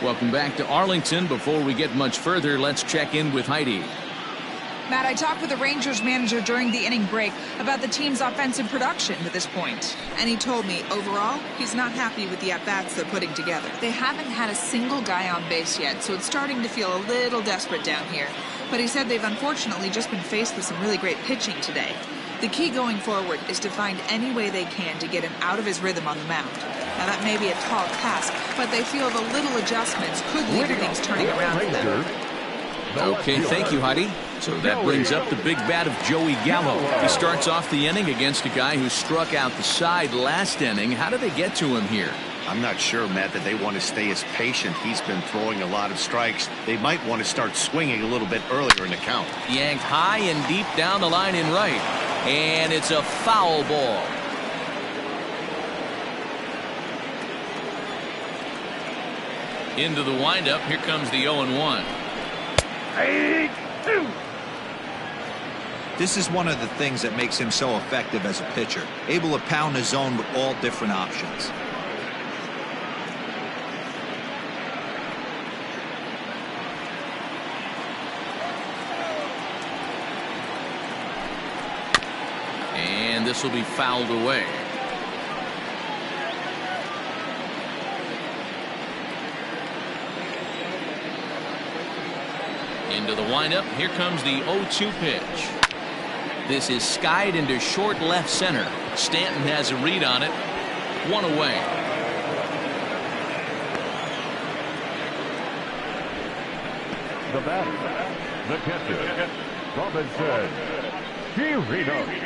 Welcome back to Arlington. Before we get much further, let's check in with Heidi. Matt, I talked with the Rangers manager during the inning break about the team's offensive production to this point. And he told me, overall, he's not happy with the at-bats they're putting together. They haven't had a single guy on base yet, so it's starting to feel a little desperate down here. But he said they've unfortunately just been faced with some really great pitching today. The key going forward is to find any way they can to get him out of his rhythm on the mound. Now, that may be a tall task, but they feel the little adjustments could lead to things turning around for them. Okay, thank you, Heidi. So that brings up the big bat of Joey Gallo. He starts off the inning against a guy who struck out the side last inning. How did they get to him here? I'm not sure, Matt, that they want to stay as patient. He's been throwing a lot of strikes. They might want to start swinging a little bit earlier in the count. Yanked high and deep down the line in right. And it's a foul ball. Into the windup. Here comes the 0-1. This is one of the things that makes him so effective as a pitcher, able to pound the zone with all different options. And this will be fouled away. Into the windup. Here comes the 0-2 pitch. This is skied into short left center. Stanton has a read on it. 1 away. The batter, the catcher, Robinson Chirinos.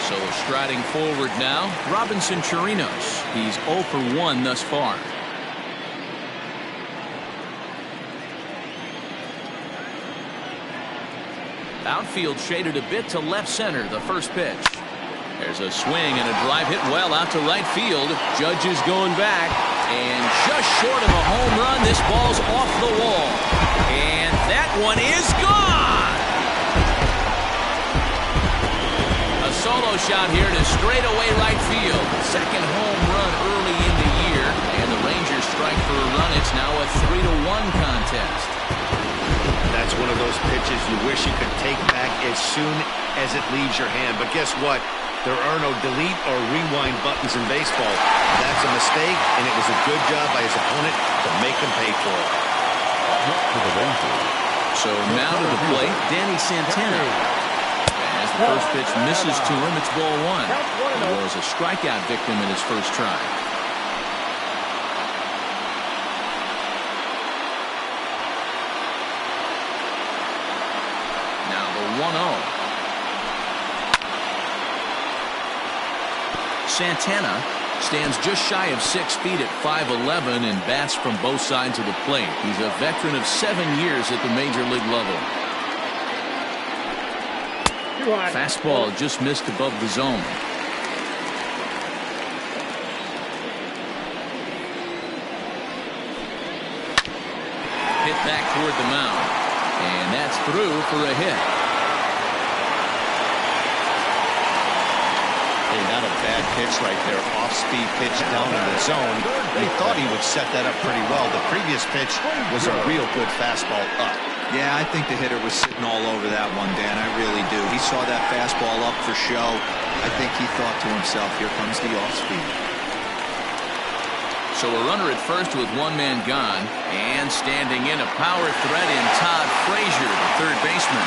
So striding forward now, Robinson Chirinos. He's 0 for 1 thus far. Outfield shaded a bit to left center, the first pitch. There's a swing and a drive hit well out to right field. Judge is going back, and just short of a home run, this ball's off the wall. And that one is gone! A solo shot here to straightaway right field. Second home run early in the year, and the Rangers strike for a run. It's now a 3-1 contest. That's one of those pitches you wish you could take back as soon as it leaves your hand. But guess what? There are no delete or rewind buttons in baseball. That's a mistake, and it was a good job by his opponent to make him pay for it. So now to the plate, Danny Santana. As the first pitch misses to him, it's ball 1. He was a strikeout victim in his first try. Now the 1-0. Santana stands just shy of 6 feet at 5'11" and bats from both sides of the plate. He's a veteran of 7 years at the major league level. Fastball just missed above the zone. Hit back toward the mound. And that's through for a hit. Hey, not a bad pitch right there. Off-speed pitch down in the zone. He thought he would set that up pretty well. The previous pitch was a real good fastball up. Yeah, I think the hitter was sitting all over that one, Dan. I really do. He saw that fastball up for show. I think he thought to himself, here comes the off-speed. So a runner at first with one man gone, and standing in a power threat in Todd Frazier, the third baseman.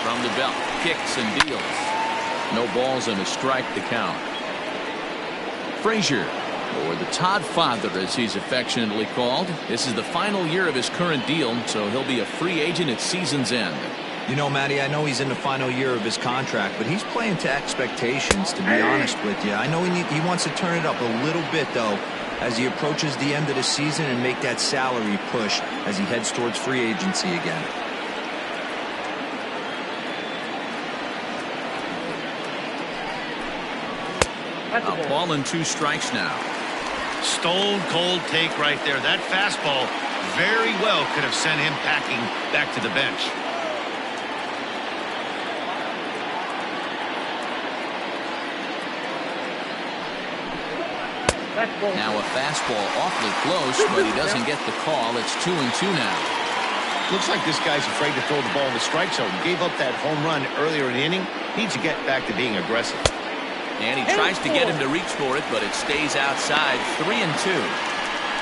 From the belt, kicks and deals. No balls and a strike to count. Frazier, or the Todd Father as he's affectionately called. This is the final year of his current deal, so he'll be a free agent at season's end. You know, Matty, I know he's in the final year of his contract, but he's playing to expectations, to be honest with you. I know he wants to turn it up a little bit, though, as he approaches the end of the season and make that salary push as he heads towards free agency again. A ball and 2 strikes now. Stone cold take right there. That fastball very well could have sent him packing back to the bench. Now a fastball awfully close, but he doesn't get the call. It's 2-2 now. Looks like this guy's afraid to throw the ball in the strike zone. Gave up that home run earlier in the inning. Needs to get back to being aggressive. And he tries to get him to reach for it, but it stays outside. 3-2.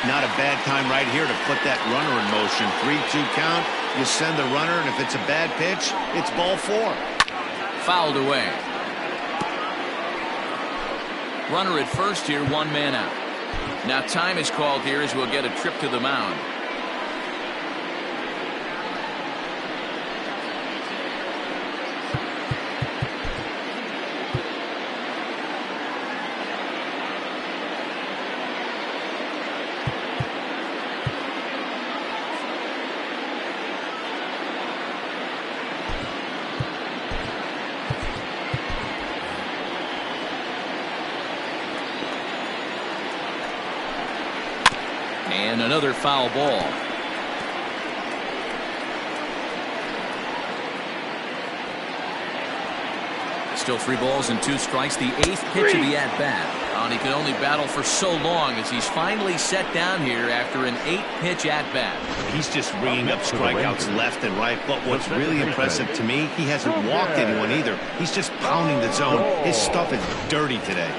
Not a bad time right here to put that runner in motion. 3-2 count. You send the runner, and if it's a bad pitch, it's ball 4. Fouled away. Runner at first here, 1 man out. Now time is called here as we'll get a trip to the mound. And another foul ball. Still 3 balls and 2 strikes. The 8th pitch of the at-bat. And he can only battle for so long as he's finally set down here after an 8-pitch at-bat. He's just ringing up strikeouts left and right. But what's really impressive to me, he hasn't walked anyone either. He's just pounding the zone. His stuff is dirty today.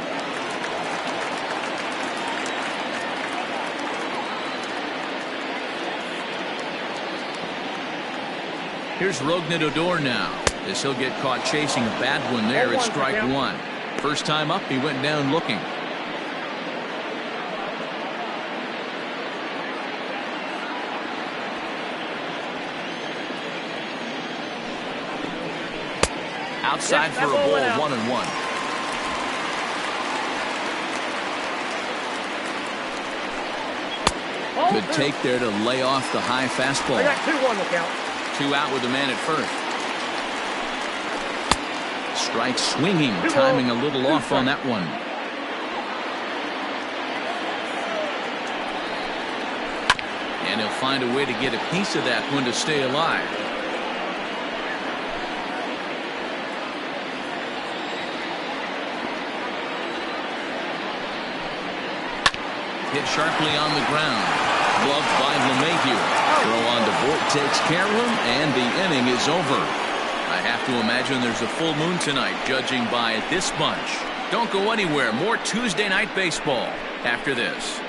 Here's Rognadodor now, as he'll get caught chasing a bad one there at strike 1. First time up, he went down looking. Outside for a ball, 1-1. Good take there to lay off the high fastball. I got 2-1 to count. 2 out with the man at first. Strike swinging, timing a little off on that one. And he'll find a way to get a piece of that one to stay alive. Hit sharply on the ground. Gloved by LeMahieu. Throw on to Boyd takes care of him, and the inning is over. I have to imagine there's a full moon tonight, judging by this bunch. Don't go anywhere. More Tuesday night baseball after this.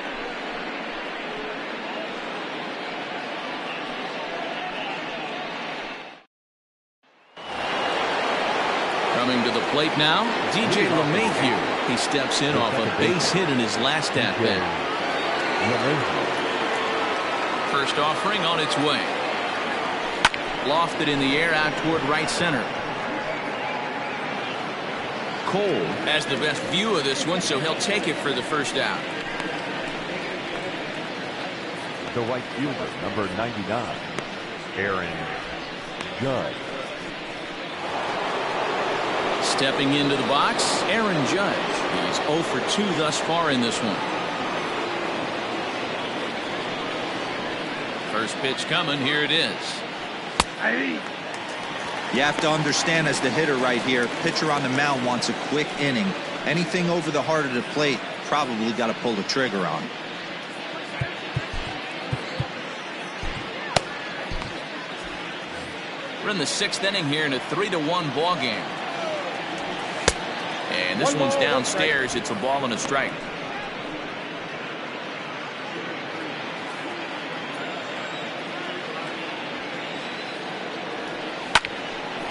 Coming to the plate now, DJ LeMahieu. He steps in off a base hit in his last at-bat. First offering on its way. Lofted in the air out toward right center. Cole has the best view of this one, so he'll take it for the first out. The right fielder, number 99, Aaron Judge. Stepping into the box, Aaron Judge. He's 0 for 2 thus far in this one. First pitch coming. Here it is. You have to understand, as the hitter right here, pitcher on the mound wants a quick inning. Anything over the heart of the plate, probably got to pull the trigger on. We're in the 6th inning here in a 3-1 ball game. And this one's downstairs. It's a ball and a strike.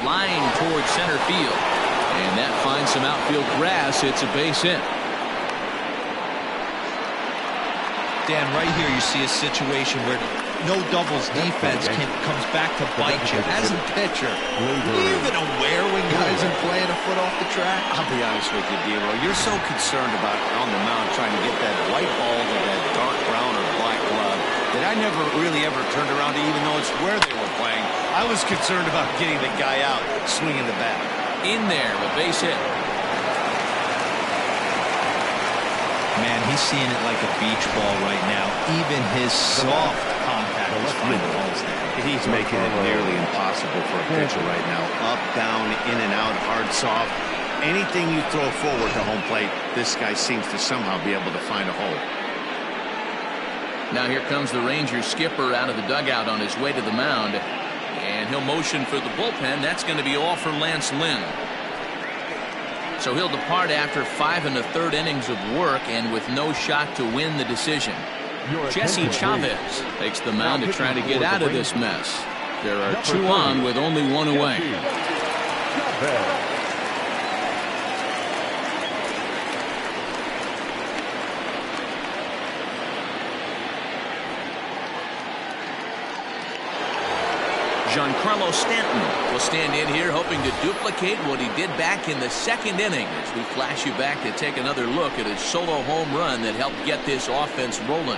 Line towards center field. And that finds some outfield grass. It's a base hit. Dan, right here you see a situation where no doubles defense comes back to bite you. As a pitcher, even aware when guys are playing a foot off the track? I'll be honest with you, Dero. You're so concerned about on the mound trying to get that white ball to that dark brown or black glove that I never really ever turned around to even notice where they were playing. I was concerned about getting the guy out, swinging the bat. In there, a base hit. Man, he's seeing it like a beach ball right now. Even his soft contact is finding the balls there. He's making it nearly impossible for a pitcher right now. Up, down, in and out, hard, soft. Anything you throw forward to home plate, this guy seems to somehow be able to find a hole. Now here comes the Rangers skipper out of the dugout on his way to the mound. And he'll motion for the bullpen. That's going to be all for Lance Lynn. So he'll depart after 5 1/3 innings of work and with no shot to win the decision. Jesse Chavez takes the mound to try to get out of this mess. There are 2 on with only 1 away. Giancarlo Stanton will stand in here hoping to duplicate what he did back in the 2nd inning as we flash you back to take another look at his solo home run that helped get this offense rolling.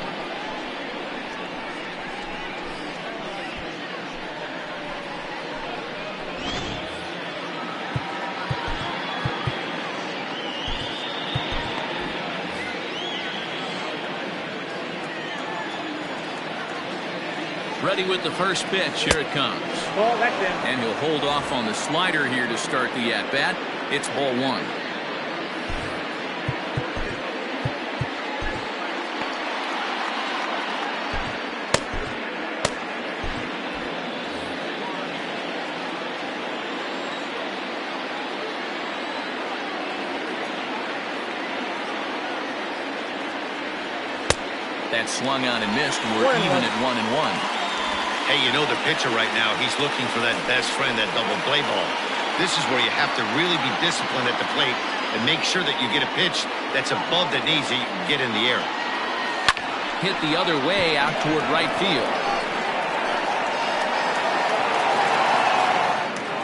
Ready with the first pitch. Here it comes. Ball, that's in. And he'll hold off on the slider here to start the at-bat. It's ball 1. That swung on and missed. We're even at 1-1. Hey, you know the pitcher right now, he's looking for that best friend, that double play ball. This is where you have to really be disciplined at the plate and make sure that you get a pitch that's above the knees that you can get in the air. Hit the other way out toward right field.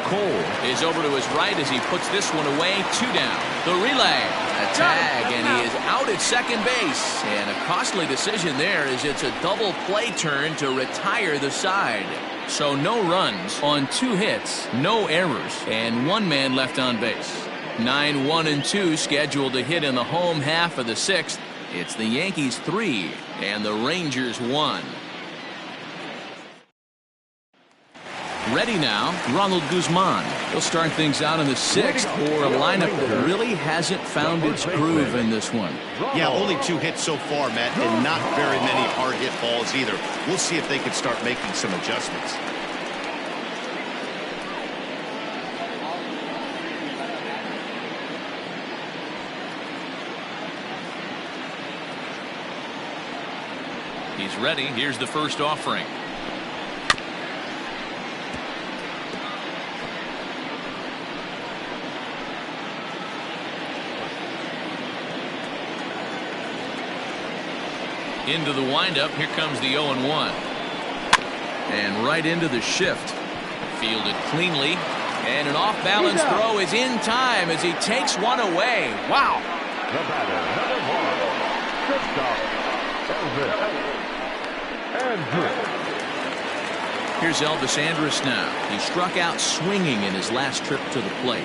Cole is over to his right as he puts this one away. 2 down. The relay. A tag, and he is out at second base. And a costly decision there as it's a double play turn to retire the side. So no runs on 2 hits, no errors, and 1 man left on base. 9, 1, and 2 scheduled to hit in the home half of the 6th. It's the Yankees 3 and the Rangers 1. Ready now, Ronald Guzman. He'll start things out in the 6th for a lineup that really hasn't found its groove in this one. Yeah, only 2 hits so far, Matt, and not very many hard hit balls either. We'll see if they can start making some adjustments. He's ready. Here's the first offering. Into the windup. Here comes the 0-1. And right into the shift. Fielded cleanly. And an off-balance throw is in time as he takes one away. Wow. The batter, number 1, shortstop, Elvis. Andrus. Here's Elvis Andrus now. He struck out swinging in his last trip to the plate.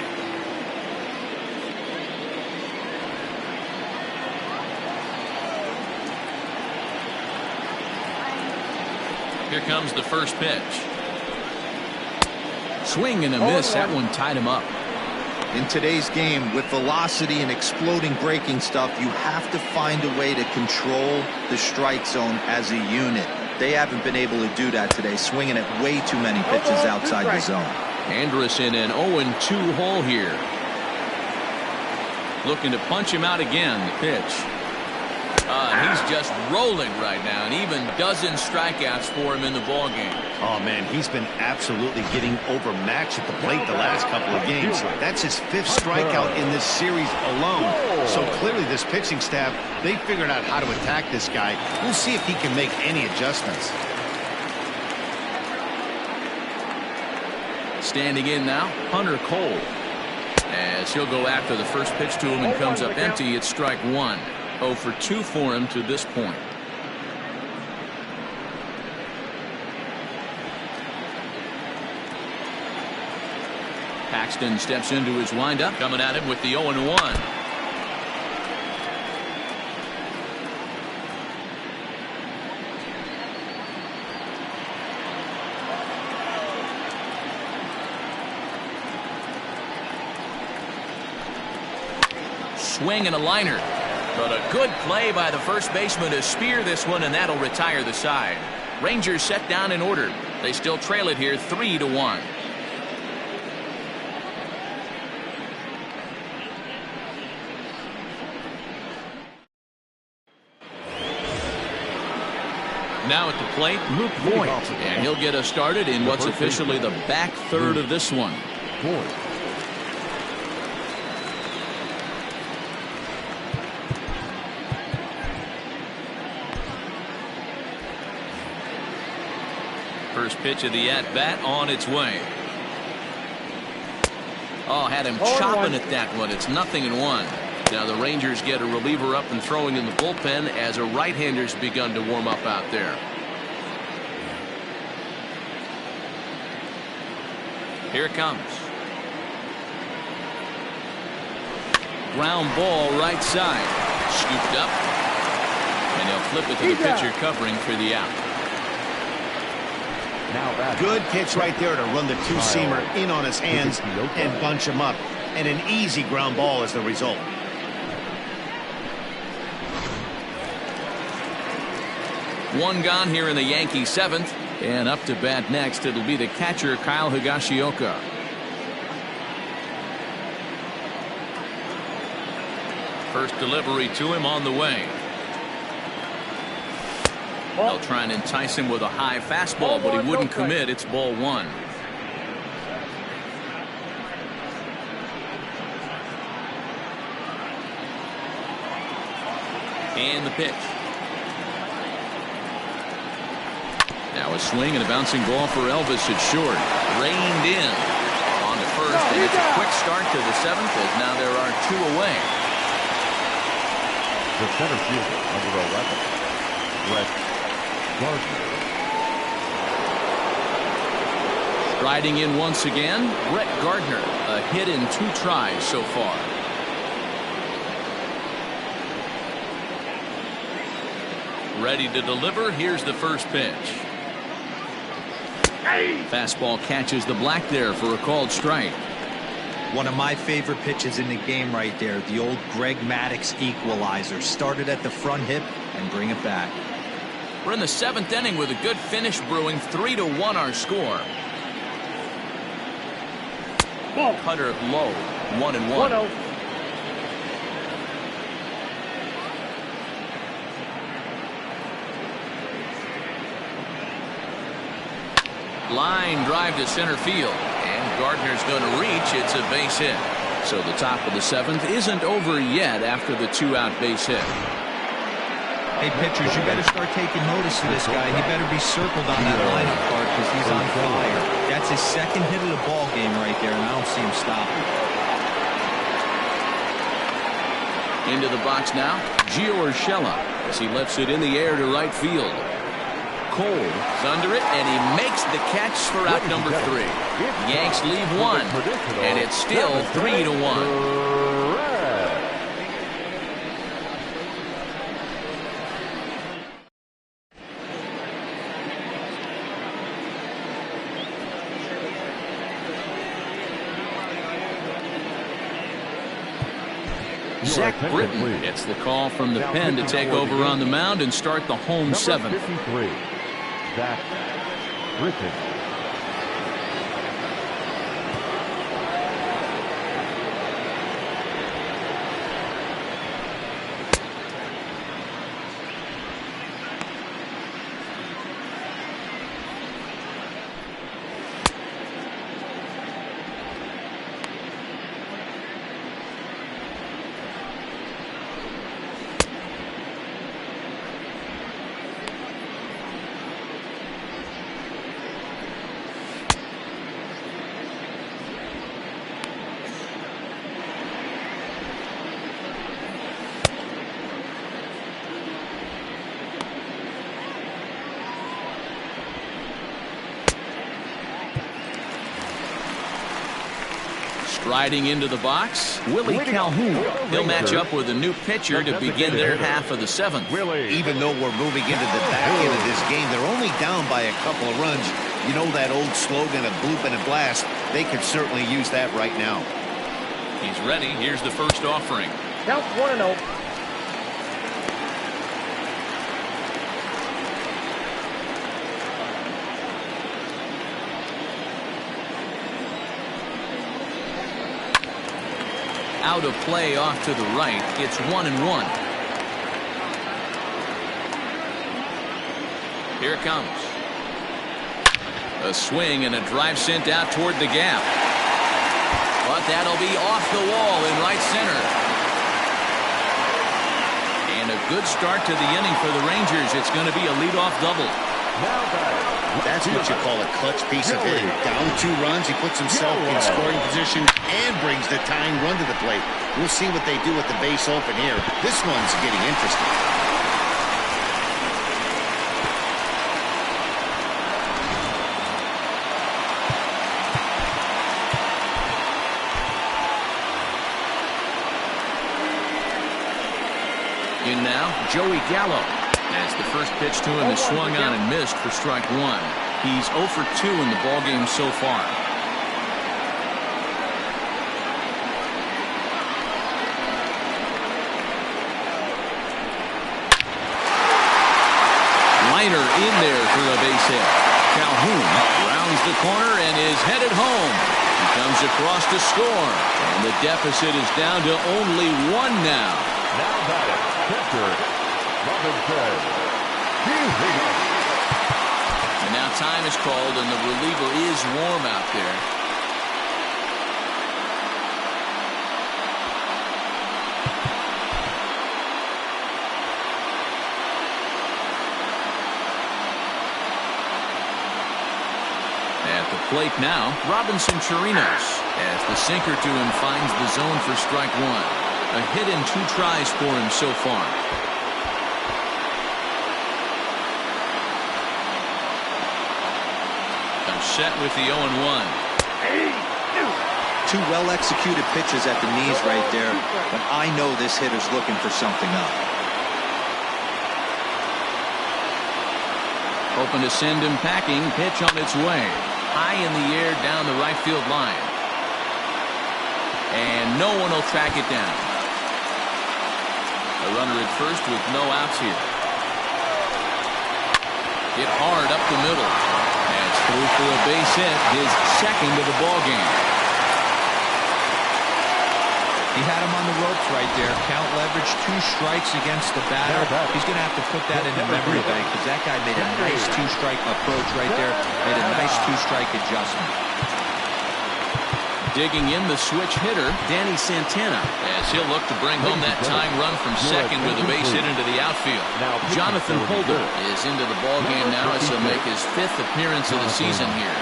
Here comes the first pitch. Swing and a miss. That one tied him up. In today's game, with velocity and exploding breaking stuff, you have to find a way to control the strike zone as a unit. They haven't been able to do that today, swinging at way too many pitches outside the zone. Andrus in an 0-2 hole here. Looking to punch him out again. The pitch. He's just rolling right now, and even dozens strikeouts for him in the ball game. Oh, man, he's been absolutely getting overmatched at the plate the last couple of games. That's his 5th strikeout in this series alone. So clearly this pitching staff, they figured out how to attack this guy. We'll see if he can make any adjustments. Standing in now, Hunter Cole. As he'll go after the first pitch to him and comes up empty, it's strike one. 0 for 2 for him to this point. Paxton steps into his windup, coming at him with the 0-1. Swing and a liner. But a good play by the first baseman to spear this one, and that'll retire the side. Rangers set down in order. They still trail it here 3-1. Now at the plate, Luke Voigt, and he'll get us started in what's officially the back third of this one. First pitch of the at-bat on its way. Oh, had him chopping at that one. It's 0-1. Now the Rangers get a reliever up and throwing in the bullpen as a right-hander's begun to warm up out there. Here it comes. Ground ball right side. Scooped up. And he'll flip it to the pitcher covering for the out. Good pitch right there to run the two-seamer in on his hands and bunch him up. And an easy ground ball is the result. One gone here in the Yankees' 7th. And up to bat next, it'll be the catcher, Kyle Higashioka. First delivery to him on the way. They'll try and entice him with a high fastball, but he wouldn't commit. It's ball one. And the pitch. Now a swing and a bouncing ball for Elvis at short. Reined in on to first, and it's a quick start to the 7th as now there are 2 away. The center fielder, number 11, Brett Gardner. Striding in once again, Brett Gardner. A hit in 2 tries so far. Ready to deliver. Here's the first pitch. Fastball catches the black there for a called strike. One of my favorite pitches in the game right there. The old Greg Maddux equalizer. Started at the front hip and bring it back. We're in the 7th inning with a good finish brewing. 3-1 our score. Cutter low. 1-1. Line drive to center field, and Gardner's going to reach. It's a base hit. So the top of the 7th isn't over yet after the 2-out base hit. Hey, pitchers, you better start taking notice of this guy. He better be circled on that lineup card because he's on fire. That's his 2nd hit of the ball game right there, and I don't see him stopping. Into the box now, Gio Urshela as he lets it in the air to right field. Cole is under it, and he makes the catch for out number 3. Yanks leave one, and it's still 3-1. Zach Britton gets the call from the pen to take over on the mound and start the home 7th. 53, Zach Britton. Riding into the box, Willie Calhoun. He'll match up with a new pitcher to begin their half of the 7th. Even though we're moving into the back end of this game, they're only down by a couple of runs. You know that old slogan of bloop and a blast? They could certainly use that right now. He's ready. Here's the first offering. Count 1-0. Out of play off to the right. It's 1-1. Here it comes. A swing and a drive sent out toward the gap. But that'll be off the wall in right center. And a good start to the inning for the Rangers. It's going to be a leadoff double. That's what you call a clutch piece of hitting. Down 2 runs, he puts himself in scoring position and brings the tying run to the plate. We'll see what they do with the base open here. This one's getting interesting. In now, Joey Gallo. As the first pitch to him is swung on and missed for strike 1. He's 0 for 2 in the ballgame so far. Liner in there for a base hit. Calhoun rounds the corner and is headed home. He comes across to score. And the deficit is down to only 1 now. Now batting, pitcher Robinson. And now time is called and the reliever is warm out there. At the plate now, Robinson Chirinos, as the sinker to him finds the zone for strike 1. A hit in 2 tries for him so far. Set with the 0-1. 2 well-executed pitches at the knees right there, but I know this hitter's looking for something up. Hoping to send him packing. Pitch on its way. High in the air down the right field line. And no one will track it down. A runner at first with no outs here. Hit hard up the middle. That's through for a base hit, his second of the ball game. He had him on the ropes right there. Count leverage, 2 strikes against the batter. He's going to have to put that in the memory bank because that guy made a nice 2-strike approach right there. Made a nice 2-strike adjustment. Digging in the switch hitter, Danny Santana, as he'll look to bring home that tying run from second with a base hit into the outfield. Jonathan Holder is into the ballgame now as he'll make his 5th appearance of the season here.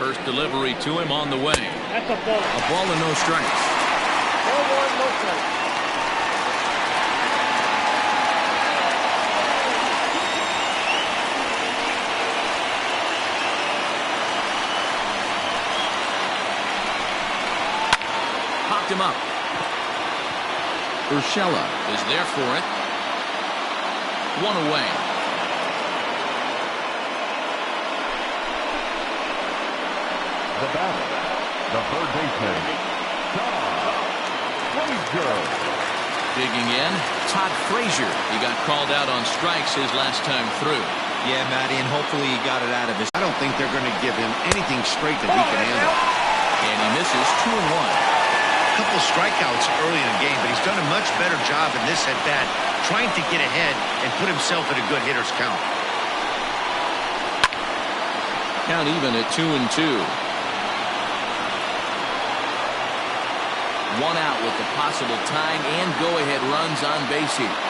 First delivery to him on the way. That's a ball. A ball and no strikes. Ball one, no strike. Popped him up. Urshela is there for it. One away. The batter, the third baseman, Todd Frazier. Digging in, Todd Frazier. He got called out on strikes his last time through. Yeah, Matty, and hopefully he got it out of his. I don't think they're going to give him anything straight that he can handle. And he misses 2-1. A couple strikeouts early in the game, but he's done a much better job in this at-bat, trying to get ahead and put himself in a good hitter's count. Count even at 2-2. One out with the possible tying and go-ahead runs on base here.